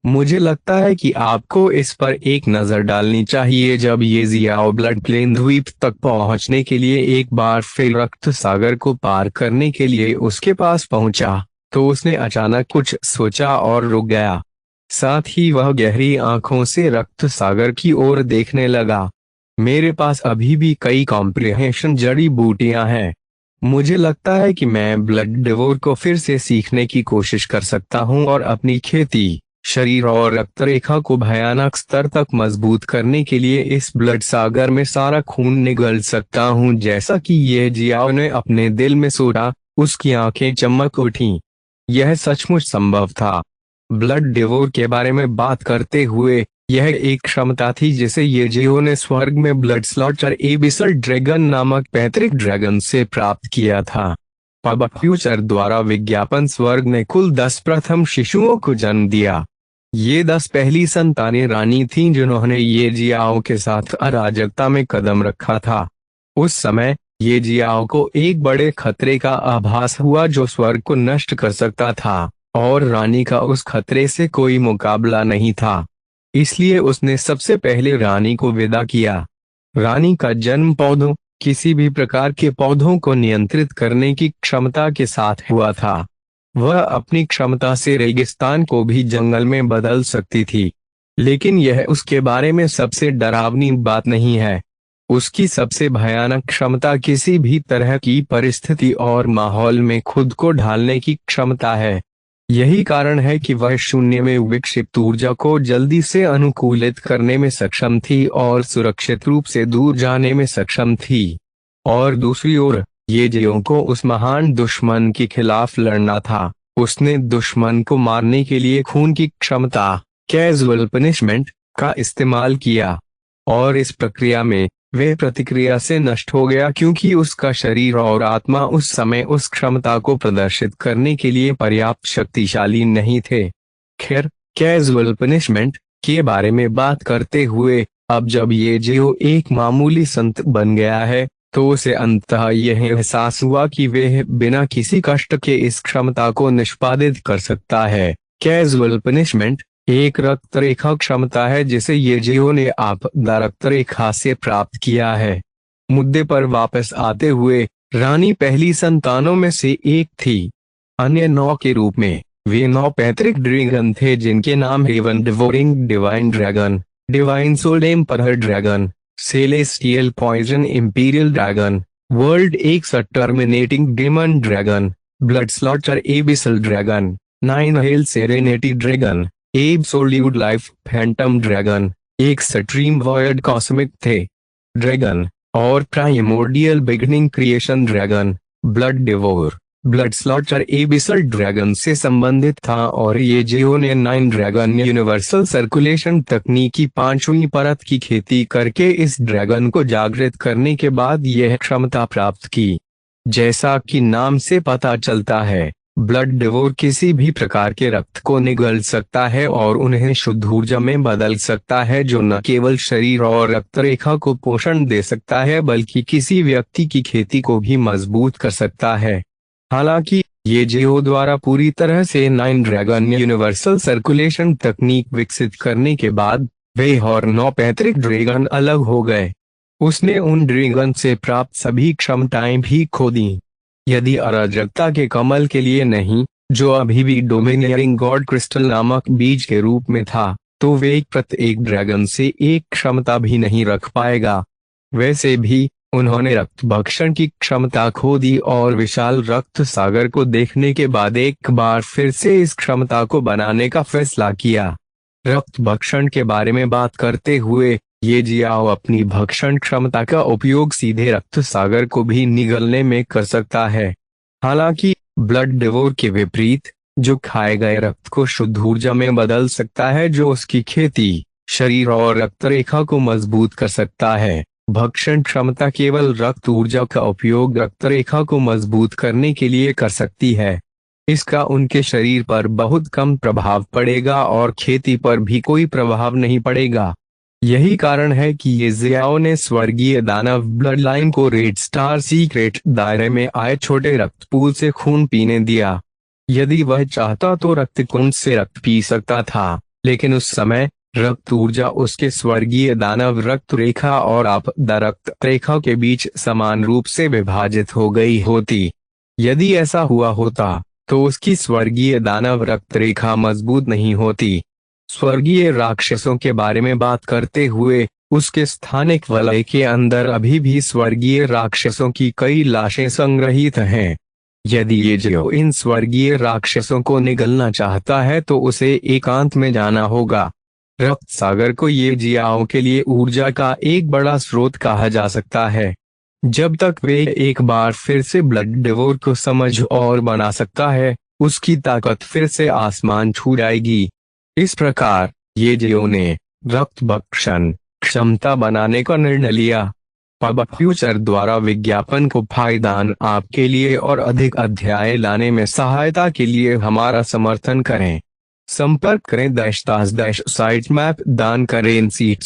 मुझे लगता है कि आपको इस पर एक नजर डालनी चाहिए। जब ये जियाओ ब्लड प्लेन द्वीप तक पहुंचने के लिए एक बार फिर रक्त सागर को पार करने के लिए उसके पास पहुंचा, तो उसने अचानक कुछ सोचा और रुक गया। साथ ही वह गहरी आंखों से रक्त सागर की ओर देखने लगा। मेरे पास अभी भी कई कॉम्प्रिहेंशन जड़ी बूटियां हैं। मुझे लगता है कि मैं ब्लड डिवोर को फिर से सीखने की कोशिश कर सकता हूं और अपनी खेती, शरीर और रक्त रेखा को भयानक स्तर तक मजबूत करने के लिए इस ब्लड सागर में सारा खून निगल सकता हूं। जैसा कि ये जियाओ ने अपने दिल में सोचा, उसकी आंखें चमक उठीं। यह सचमुच संभव था। ब्लड डिवोर के बारे में बात करते हुए, यह एक क्षमता थी जिसे येजियो ने स्वर्ग में ब्लड स्लॉटर एबिसल ड्रैगन नामक पैतृक ड्रैगन से प्राप्त किया था। पब फ्यूचर द्वारा विज्ञापन स्वर्ग ने कुल 10 प्रथम शिशुओं को जन्म दिया। ये 10 पहली संतानें रानी थीं जिन्होंने येजियाओ के साथ अराजकता में कदम रखा था। उस समय येजियाओ को एक बड़े खतरे का आभास हुआ जो स्वर्ग को नष्ट कर सकता था, और रानी का उस खतरे से कोई मुकाबला नहीं था। इसलिए उसने सबसे पहले रानी को विदा किया। रानी का जन्म पौधों, किसी भी प्रकार के पौधों को नियंत्रित करने की क्षमता के साथ हुआ था। वह अपनी क्षमता से रेगिस्तान को भी जंगल में बदल सकती थी। लेकिन यह उसके बारे में सबसे डरावनी बात नहीं है। उसकी सबसे भयानक क्षमता किसी भी तरह की परिस्थिति और माहौल में खुद को ढालने की क्षमता है। यही कारण है कि वह शून्य में विक्षिप्त ऊर्जा को जल्दी से अनुकूलित करने में सक्षम थी और सुरक्षित रूप से दूर जाने में सक्षम थी। और दूसरी ओर येजियो को उस महान दुश्मन के खिलाफ लड़ना था। उसने दुश्मन को मारने के लिए खून की क्षमता, कैजुअल पनिशमेंट, का इस्तेमाल किया, और इस प्रक्रिया में वह प्रतिक्रिया से नष्ट हो गया क्योंकि उसका शरीर और आत्मा उस समय उस क्षमता को प्रदर्शित करने के लिए पर्याप्त शक्तिशाली नहीं थे। खैर, कैजुअल पनिशमेंट के बारे में बात करते हुए, अब जब येजियो एक मामूली संत बन गया है, तो उसे अंततः यह एहसास हुआ कि वह बिना किसी कष्ट के इस क्षमता को निष्पादित कर सकता है। कैजुअल पनिशमेंट एक रक्त रेखा क्षमता है जिसे येजियो ने आपदा रक्त रेखा से प्राप्त किया है। मुद्दे पर वापस आते हुए, रानी पहली संतानों में से एक थी। अन्य 9 के रूप में, वे 9 पैतृक ड्रैगन थे जिनके नाम heaven devouring divine dragon, divine soul emperor dragon, celestial poison imperial dragon, world exterminating demon dragon, blood slaughter abyssal dragon, 9 hell serenity dragon, absolute life phantom dragon, extreme void cosmic थे dragon, और primordial beginning creation dragon. Blood devour blood slaughter abyssal dragon से संबंधित था और येजियो ने 9 dragon universal circulation तकनीक की 5वीं परत की खेती करके इस ड्रैगन को जागृत करने के बाद यह क्षमता प्राप्त की। जैसा कि नाम से पता चलता है, ब्लड डिवोर किसी भी प्रकार के रक्त को निगल सकता है और उन्हें शुद्ध ऊर्जा में बदल सकता है, जो न केवल शरीर और रक्त रेखा को पोषण दे सकता है बल्कि किसी व्यक्ति की खेती को भी मजबूत कर सकता है। हालांकि येजियो द्वारा पूरी तरह से 9 ड्रैगन यूनिवर्सल सर्कुलेशन तकनीक विकसित करने के बाद वे और 9 पैतृक ड्रैगन अलग हो गए। उसने उन ड्रैगन से प्राप्त सभी क्षमताएं भी खो दी। यदि अराजकता के कमल के लिए नहीं, जो अभी भी डोमिनियरिंग गॉड क्रिस्टल नामक बीज के रूप में था, तो वे प्रत्येक ड्रैगन से एक क्षमता भी नहीं रख पाएगा। वैसे भी उन्होंने रक्त भक्षण की क्षमता खो दी और विशाल रक्त सागर को देखने के बाद एक बार फिर से इस क्षमता को बनाने का फैसला किया। रक्त भक्षण के बारे में बात करते हुए, येजियो अपनी भक्षण क्षमता का उपयोग सीधे रक्त सागर को भी निगलने में कर सकता है। हालांकि ब्लड डिवोर के विपरीत, जो खाए गए रक्त को शुद्ध ऊर्जा में बदल सकता है जो उसकी खेती, शरीर और रक्त रेखा को मजबूत कर सकता है, भक्षण क्षमता केवल रक्त ऊर्जा का उपयोग रक्त रेखा को मजबूत करने के लिए कर सकती है। इसका उनके शरीर पर बहुत कम प्रभाव पड़ेगा और खेती पर भी कोई प्रभाव नहीं पड़ेगा। यही कारण है कि ये जियाओ ने स्वर्गीय दानव ब्लड लाइन को रेड स्टार सीक्रेट दायरे में आए छोटे रक्त पूल से खून पीने दिया। यदि वह चाहता तो रक्त कुंड से रक्त पी सकता था, लेकिन उस समय रक्त ऊर्जा उसके स्वर्गीय दानव रक्त रेखा और आपदा रक्त रेखा के बीच समान रूप से विभाजित हो गई होती। यदि ऐसा हुआ होता तो उसकी स्वर्गीय दानव रक्त रेखा मजबूत नहीं होती। स्वर्गीय राक्षसों के बारे में बात करते हुए, उसके स्थानिक वलय के अंदर अभी भी स्वर्गीय राक्षसों की कई लाशें संग्रहित हैं। यदि ये जो इन स्वर्गीय राक्षसों को निगलना चाहता है तो उसे एकांत में जाना होगा। रक्त सागर को ये जियाओं के लिए ऊर्जा का एक बड़ा स्रोत कहा जा सकता है। जब तक वे एक बार फिर से ब्लड डिवोर को समझ और बना सकता है, उसकी ताकत फिर से आसमान छू जाएगी। इस प्रकार ये जियो ने रक्त भक्षण क्षमता बनाने का निर्णय लिया। पब फ्यूचर द्वारा विज्ञापन को फायदान आपके लिए और अधिक अध्याय लाने में सहायता के लिए हमारा समर्थन करें। संपर्क करें साइट मैप दान करें सीट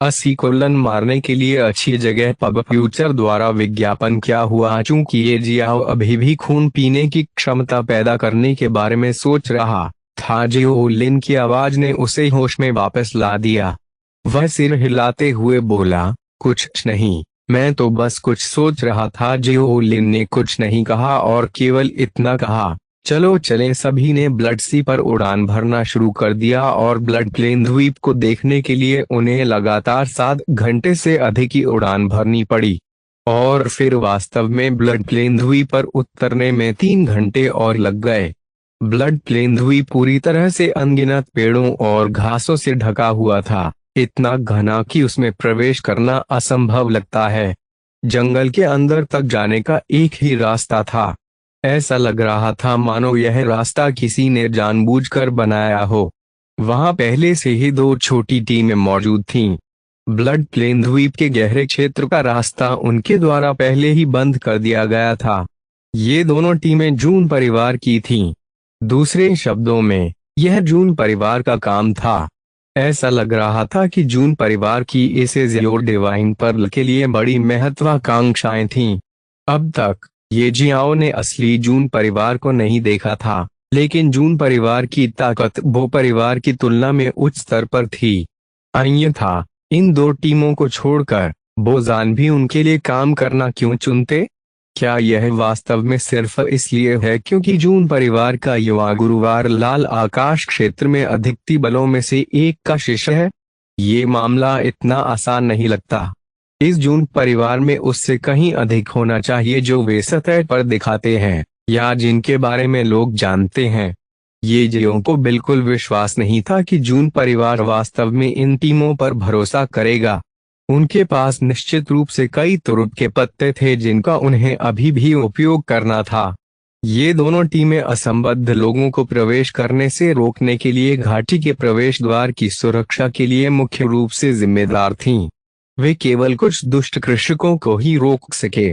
180 मारने के लिए अच्छी जगह। पब फ्यूचर द्वारा विज्ञापन क्या हुआ? चूंकि ये जियाओ अभी भी खून पीने की क्षमता पैदा करने के बारे में सोच रहा था, जियो लिन की आवाज ने उसे होश में वापस ला दिया। वह सिर हिलाते हुए बोला, कुछ नहीं, मैं तो बस कुछ सोच रहा था। जियो लिन ने कुछ नहीं कहा और केवल इतना कहा, चलो चलें। सभी ने ब्लड सी पर उड़ान भरना शुरू कर दिया और ब्लड प्लेन द्वीप को देखने के लिए उन्हें लगातार 7 घंटे से अधिक की उड़ान भरनी पड़ी। और फिर वास्तव में ब्लड प्लेन द्वीप पर उतरने में 3 घंटे और लग गए। ब्लड प्लेन द्वीप पूरी तरह से अनगिनत पेड़ों और घासों से ढका हुआ था, इतना घना कि उसमें प्रवेश करना असंभव लगता है। जंगल के अंदर तक जाने का एक ही रास्ता था। ऐसा लग रहा था मानो यह रास्ता किसी ने जानबूझकर बनाया हो। वहां पहले से ही 2 छोटी टीमें मौजूद थीं। ब्लड प्लेन द्वीप के गहरे क्षेत्र का रास्ता उनके द्वारा पहले ही बंद कर दिया गया था। ये दोनों टीमें जून परिवार की थीं। दूसरे शब्दों में, यह जून परिवार का काम था। ऐसा लग रहा था कि जून परिवार की इस जियो डिवाइन पर्ल के लिए बड़ी महत्वाकांक्षाएं थीं। अब तक ये जियाओ ने असली जून परिवार को नहीं देखा था, लेकिन जून परिवार की ताकत बो परिवार की तुलना में उच्च स्तर पर थी। अन्यथा इन 2 टीमों को छोड़कर बोजान भी उनके लिए काम करना क्यों चुनते? क्या यह वास्तव में सिर्फ इसलिए है क्योंकि जून परिवार का युवा गुरुवार लाल आकाश क्षेत्र में अधिकती बलों में से एक का शिष्य है? ये मामला इतना आसान नहीं लगता। इस जून परिवार में उससे कहीं अधिक होना चाहिए जो वे सतह पर दिखाते हैं या जिनके बारे में लोग जानते हैं। ये जियो को बिल्कुल विश्वास नहीं था कि जून परिवार वास्तव में इन टीमों पर भरोसा करेगा। उनके पास निश्चित रूप से कई तुरुप के पत्ते थे जिनका उन्हें अभी भी उपयोग करना था। ये दोनों टीमें असंबद्ध लोगों को प्रवेश करने से रोकने के लिए घाटी के प्रवेश द्वार की सुरक्षा के लिए मुख्य रूप से जिम्मेदार थीं। वे केवल कुछ दुष्ट कृषकों को ही रोक सके।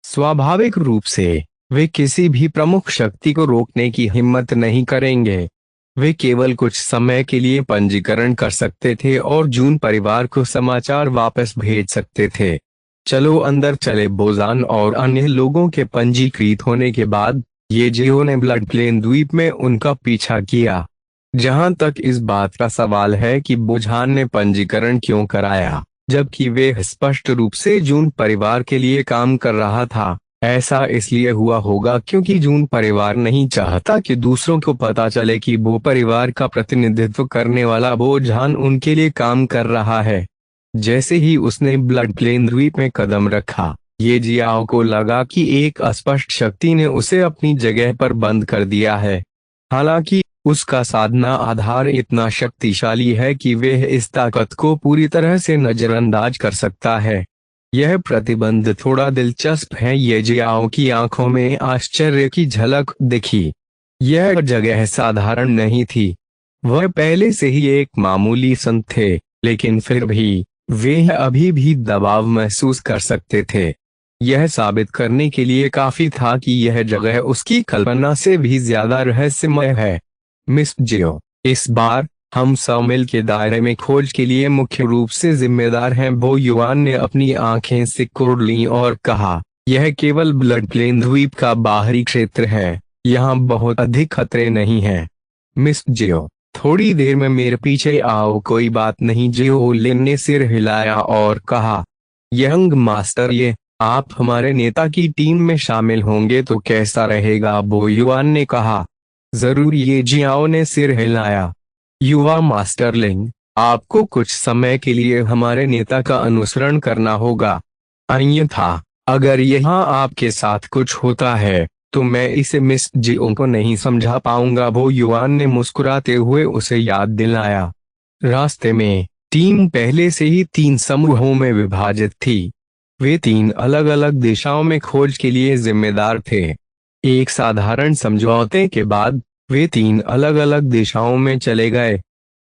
स्वाभाविक रूप से वे किसी भी प्रमुख शक्ति को रोकने की हिम्मत नहीं करेंगे। वे केवल कुछ समय के लिए पंजीकरण कर सकते थे और जून परिवार को समाचार वापस भेज सकते थे। चलो अंदर चले। बोजान और अन्य लोगों के पंजीकृत होने के बाद ये जियो ने ब्लड प्लेन द्वीप में उनका पीछा किया। जहां तक इस बात का सवाल है कि बोझान ने पंजीकरण क्यों कराया, जबकि वे स्पष्ट रूप से जून परिवार के लिए काम कर रहा था, ऐसा इसलिए हुआ होगा क्योंकि जून परिवार नहीं चाहता कि दूसरों को पता चले कि बो परिवार का प्रतिनिधित्व करने वाला बोझान उनके लिए काम कर रहा है। जैसे ही उसने ब्लड प्लेन द्वीप में कदम रखा, ये जियाओ को लगा कि एक अस्पष्ट शक्ति ने उसे अपनी जगह पर बंद कर दिया है। हालांकि उसका साधना आधार इतना शक्तिशाली है कि वह इस ताकत को पूरी तरह से नजरअंदाज कर सकता है। यह प्रतिबंध थोड़ा दिलचस्प है। ये जियाओ की आंखों में आश्चर्य की झलक दिखी। यह जगह साधारण नहीं थी। वह पहले से ही एक मामूली संत थे, लेकिन फिर भी वे अभी भी दबाव महसूस कर सकते थे। यह साबित करने के लिए काफी था कि यह जगह उसकी कल्पना से भी ज्यादा रहस्यमय है। मिस जियो, इस बार हम शामिल के दायरे में खोज के लिए मुख्य रूप से जिम्मेदार हैं। बो युआन ने अपनी आंखें सिकोड़ लीं और कहा, यह केवल ब्लड प्लेन द्वीप का बाहरी क्षेत्र है, यहाँ बहुत अधिक खतरे नहीं हैं। मिस जियो, थोड़ी देर में मेरे पीछे आओ। कोई बात नहीं, जियो लिन ने सिर हिलाया और कहा, यंग मास्टर, ये आप हमारे नेता की टीम में शामिल होंगे तो कैसा रहेगा? बो युआन ने कहा, जरूर। ये जियाओ ने सिर हिलाया। युवा मास्टर लिंग, आपको कुछ समय के लिए हमारे नेता का अनुसरण करना होगा, अन्यथा अगर यहाँ आपके साथ कुछ होता है तो मैं इसे मिस जियो को नहीं समझा पाऊंगा। वो युवान ने मुस्कुराते हुए उसे याद दिलाया। रास्ते में टीम पहले से ही 3 समूहों में विभाजित थी। वे 3 अलग अलग दिशाओं में खोज के लिए जिम्मेदार थे। एक साधारण समझौते के बाद वे 3 अलग अलग दिशाओं में चले गए।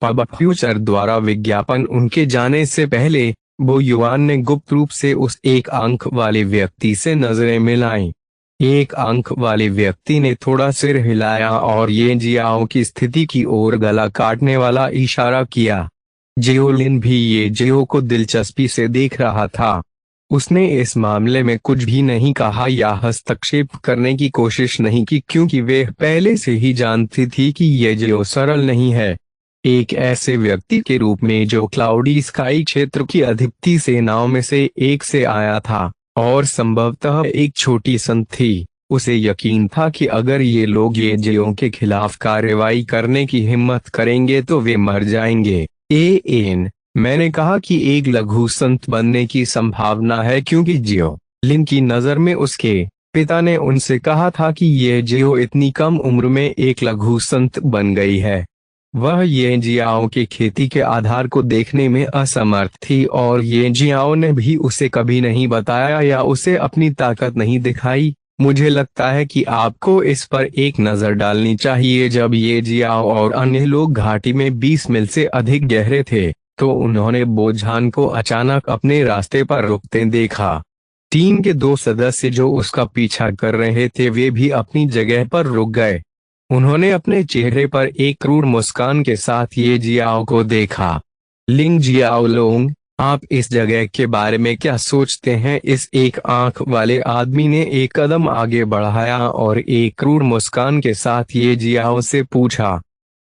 पब फ्यूचर द्वारा विज्ञापन उनके जाने से पहले बो युआन ने गुप्त रूप से उस एक अंक वाले व्यक्ति से नजरें मिलाईं। एक अंक वाले व्यक्ति ने थोड़ा सिर हिलाया और ये जियाओ की स्थिति की ओर गला काटने वाला इशारा किया। जियोलिन भी ये जियो को दिलचस्पी से देख रहा था। उसने इस मामले में कुछ भी नहीं कहा या हस्तक्षेप करने की कोशिश नहीं की, क्योंकि वे पहले से ही जानती थी कि यह जियो सरल नहीं है। एक ऐसे व्यक्ति के रूप में जो क्लाउडी स्काई क्षेत्र की अधिपति सेनाओं में से एक से आया था और संभवतः एक छोटी संत थी, उसे यकीन था कि अगर ये लोग ये जियो के खिलाफ कार्रवाई करने की हिम्मत करेंगे तो वे मर जाएंगे। मैंने कहा कि एक लघु संत बनने की संभावना है, क्योंकि जियो लिन की नजर में उसके पिता ने उनसे कहा था कि ये जियो इतनी कम उम्र में एक लघु संत बन गई है। वह ये जियाओ की खेती के आधार को देखने में असमर्थ थी और ये जियाओ ने भी उसे कभी नहीं बताया या उसे अपनी ताकत नहीं दिखाई। मुझे लगता है कि आपको इस पर एक नजर डालनी चाहिए। जब ये जियाओ और अन्य लोग घाटी में 20 मील से अधिक गहरे थे तो उन्होंने बोझान को अचानक अपने रास्ते पर रुकते देखा। टीम के 2 सदस्य जो उसका पीछा कर रहे थे वे भी अपनी जगह पर रुक गए। उन्होंने अपने चेहरे पर एक क्रूर मुस्कान के साथ ये जियाओ को देखा। लिंग जियाओलोंग, आप इस जगह के बारे में क्या सोचते हैं? इस एक आंख वाले आदमी ने एक कदम आगे बढ़ाया और एक क्रूर मुस्कान के साथ ये जियाओ से पूछा।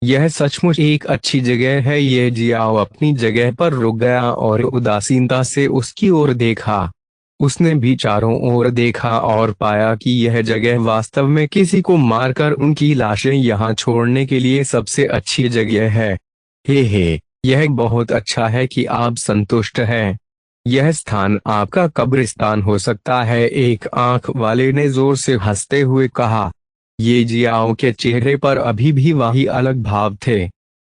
यह सचमुच एक अच्छी जगह है। ये जियाओ अपनी जगह पर रुक गया और उदासीनता से उसकी ओर देखा। उसने भी चारों ओर देखा और पाया कि यह जगह वास्तव में किसी को मारकर उनकी लाशें यहाँ छोड़ने के लिए सबसे अच्छी जगह है। हे, यह बहुत अच्छा है कि आप संतुष्ट हैं। यह स्थान आपका कब्रिस्तान हो सकता है, एक आंख वाले ने जोर से हंसते हुए कहा। ये जियाओ के चेहरे पर अभी भी वही अलग भाव थे।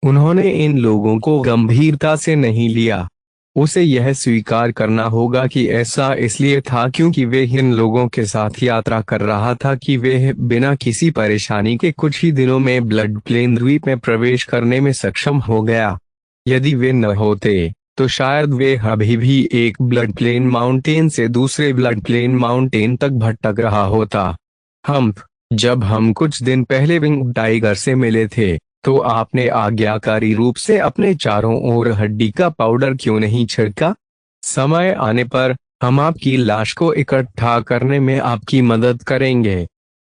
उन्होंने इन लोगों को गंभीरता से नहीं लिया। उसे यह स्वीकार करना होगा कि ऐसा इसलिए था क्योंकि वे इन लोगों के साथ यात्रा कर रहा था कि वे बिना किसी परेशानी के कुछ ही दिनों में ब्लड प्लेन द्वीप में प्रवेश करने में सक्षम हो गया। यदि वे न होते तो शायद वे अभी भी एक ब्लड प्लेन माउंटेन से दूसरे ब्लड प्लेन माउंटेन तक भटक रहा होता। जब हम कुछ दिन पहले विंग टाइगर से मिले थे तो आपने आज्ञाकारी रूप से अपने चारों ओर हड्डी का पाउडर क्यों नहीं छिड़का? समय आने पर हम आपकी लाश को इकट्ठा करने में आपकी मदद करेंगे।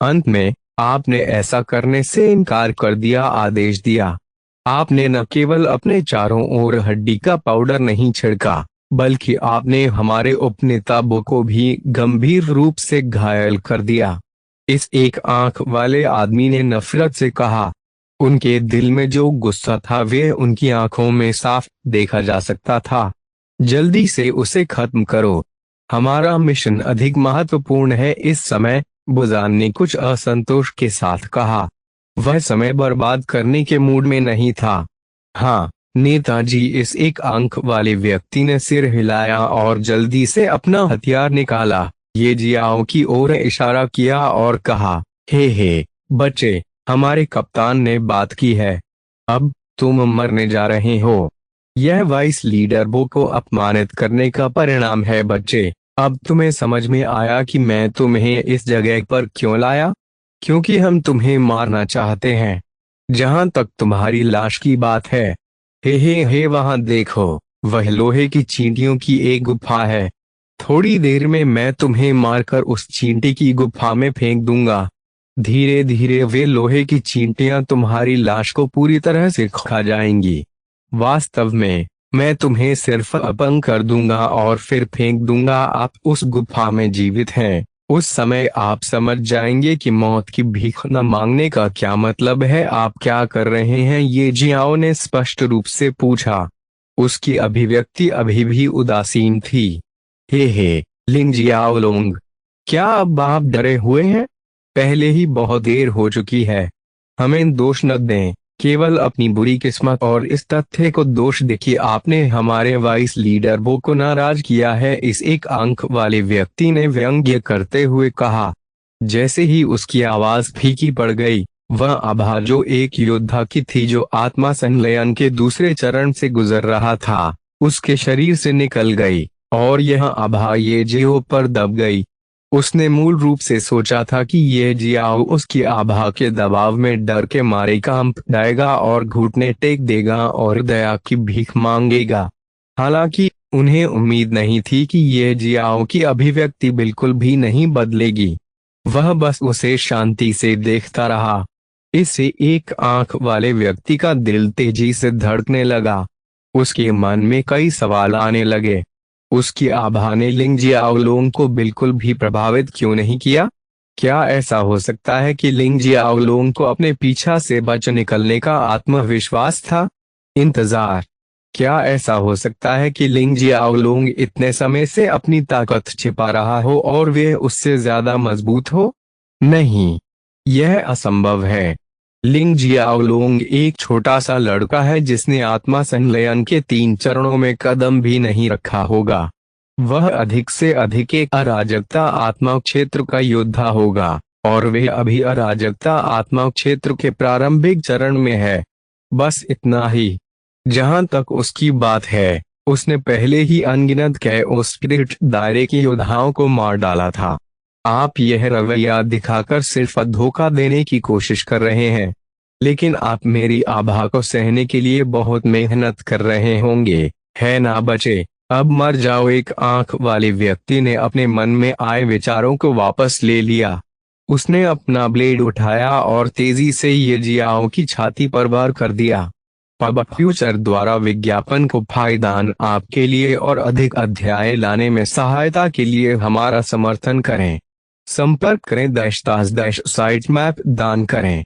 अंत में आपने ऐसा करने से इनकार कर दिया, आदेश दिया। आपने न केवल अपने चारों ओर हड्डी का पाउडर नहीं छिड़का बल्कि आपने हमारे उपनेता बो को भी गंभीर रूप से घायल कर दिया। इस एक आंख वाले आदमी ने नफरत से कहा। उनके दिल में जो गुस्सा था वे उनकी आंखों में साफ देखा जा सकता था। जल्दी से उसे खत्म करो, हमारा मिशन अधिक महत्वपूर्ण है इस समय, बुजान ने कुछ असंतोष के साथ कहा। वह समय बर्बाद करने के मूड में नहीं था। हाँ नेताजी, इस एक आंख वाले व्यक्ति ने सिर हिलाया और जल्दी से अपना हथियार निकाला। ये जियाओ की ओर इशारा किया और कहा, हे बच्चे, हमारे कप्तान ने बात की है, अब तुम मरने जा रहे हो। यह वाइस लीडर बो को अपमानित करने का परिणाम है बच्चे। अब तुम्हें समझ में आया कि मैं तुम्हें इस जगह पर क्यों लाया? क्योंकि हम तुम्हें मारना चाहते हैं। जहां तक तुम्हारी लाश की बात है, हे वहां देखो, वह लोहे की चींटियों की एक गुफा है। थोड़ी देर में मैं तुम्हें मारकर उस चींटी की गुफा में फेंक दूंगा। धीरे धीरे वे लोहे की चींटियां तुम्हारी लाश को पूरी तरह से खा जाएंगी। वास्तव में मैं तुम्हें सिर्फ अपंग कर दूंगा और फिर फेंक दूंगा। आप उस गुफा में जीवित हैं। उस समय आप समझ जाएंगे कि मौत की भीख न मांगने का क्या मतलब है। आप क्या कर रहे हैं? ये जियाओ ने स्पष्ट रूप से पूछा। उसकी अभिव्यक्ति अभी भी उदासीन थी। हे लिंग जियाओलोंग, क्या अब आप डरे हुए हैं? पहले ही बहुत देर हो चुकी है। हमें दोष न दें, केवल अपनी बुरी किस्मत और इस तथ्य को दोष देखिए आपने हमारे वाइस लीडर बो को नाराज किया है, इस एक आंख वाले व्यक्ति ने व्यंग्य करते हुए कहा। जैसे ही उसकी आवाज फीकी पड़ गई, वह आभा जो एक योद्धा की थी जो आत्मा संलयन के दूसरे चरण से गुजर रहा था, उसके शरीर से निकल गई और यह आभा ये जियो पर दब गई। उसने मूल रूप से सोचा था कि ये जियाओ उसकी आभा के दबाव में डर के मारे कांप जाएगा और घुटने टेक देगा और दया की भीख मांगेगा। हालांकि उन्हें उम्मीद नहीं थी कि ये जियाओ की अभिव्यक्ति बिल्कुल भी नहीं बदलेगी। वह बस उसे शांति से देखता रहा। इससे एक आंख वाले व्यक्ति का दिल तेजी से धड़कने लगा। उसके मन में कई सवाल आने लगे। उसकी आभा ने लिंग जियाओलोंग को बिल्कुल भी प्रभावित क्यों नहीं किया? क्या ऐसा हो सकता है कि लिंग जियाओलोंग को अपने पीछा से बच निकलने का आत्मविश्वास था? इंतजार। क्या ऐसा हो सकता है कि लिंग जियाओलोंग इतने समय से अपनी ताकत छिपा रहा हो और वे उससे ज्यादा मजबूत हो? नहीं, यह असंभव है। लिंग जियाओलोंग एक छोटा सा लड़का है जिसने आत्मा संलयन के 3 चरणों में कदम भी नहीं रखा होगा। वह अधिक से अधिक एक अराजकता आत्मा क्षेत्र का योद्धा होगा, और वे अभी अराजकता आत्मा क्षेत्र के प्रारंभिक चरण में है। बस इतना ही। जहां तक उसकी बात है, उसने पहले ही अनगिनत कैओस स्पिरिट दायरे के योद्धाओं को मार डाला था। आप यह रवैया दिखाकर सिर्फ धोखा देने की कोशिश कर रहे हैं, लेकिन आप मेरी आभा को सहने के लिए बहुत मेहनत कर रहे होंगे, है ना बचे? अब मर जाओ। एक आंख वाले व्यक्ति ने अपने मन में आए विचारों को वापस ले लिया। उसने अपना ब्लेड उठाया और तेजी से ये जियाओ की छाती पर वार कर दिया। पब फ्यूचर द्वारा विज्ञापन को फायदान आपके लिए और अधिक अध्याय लाने में सहायता के लिए हमारा समर्थन करें। संपर्क करें -- साइट मैप दान करें।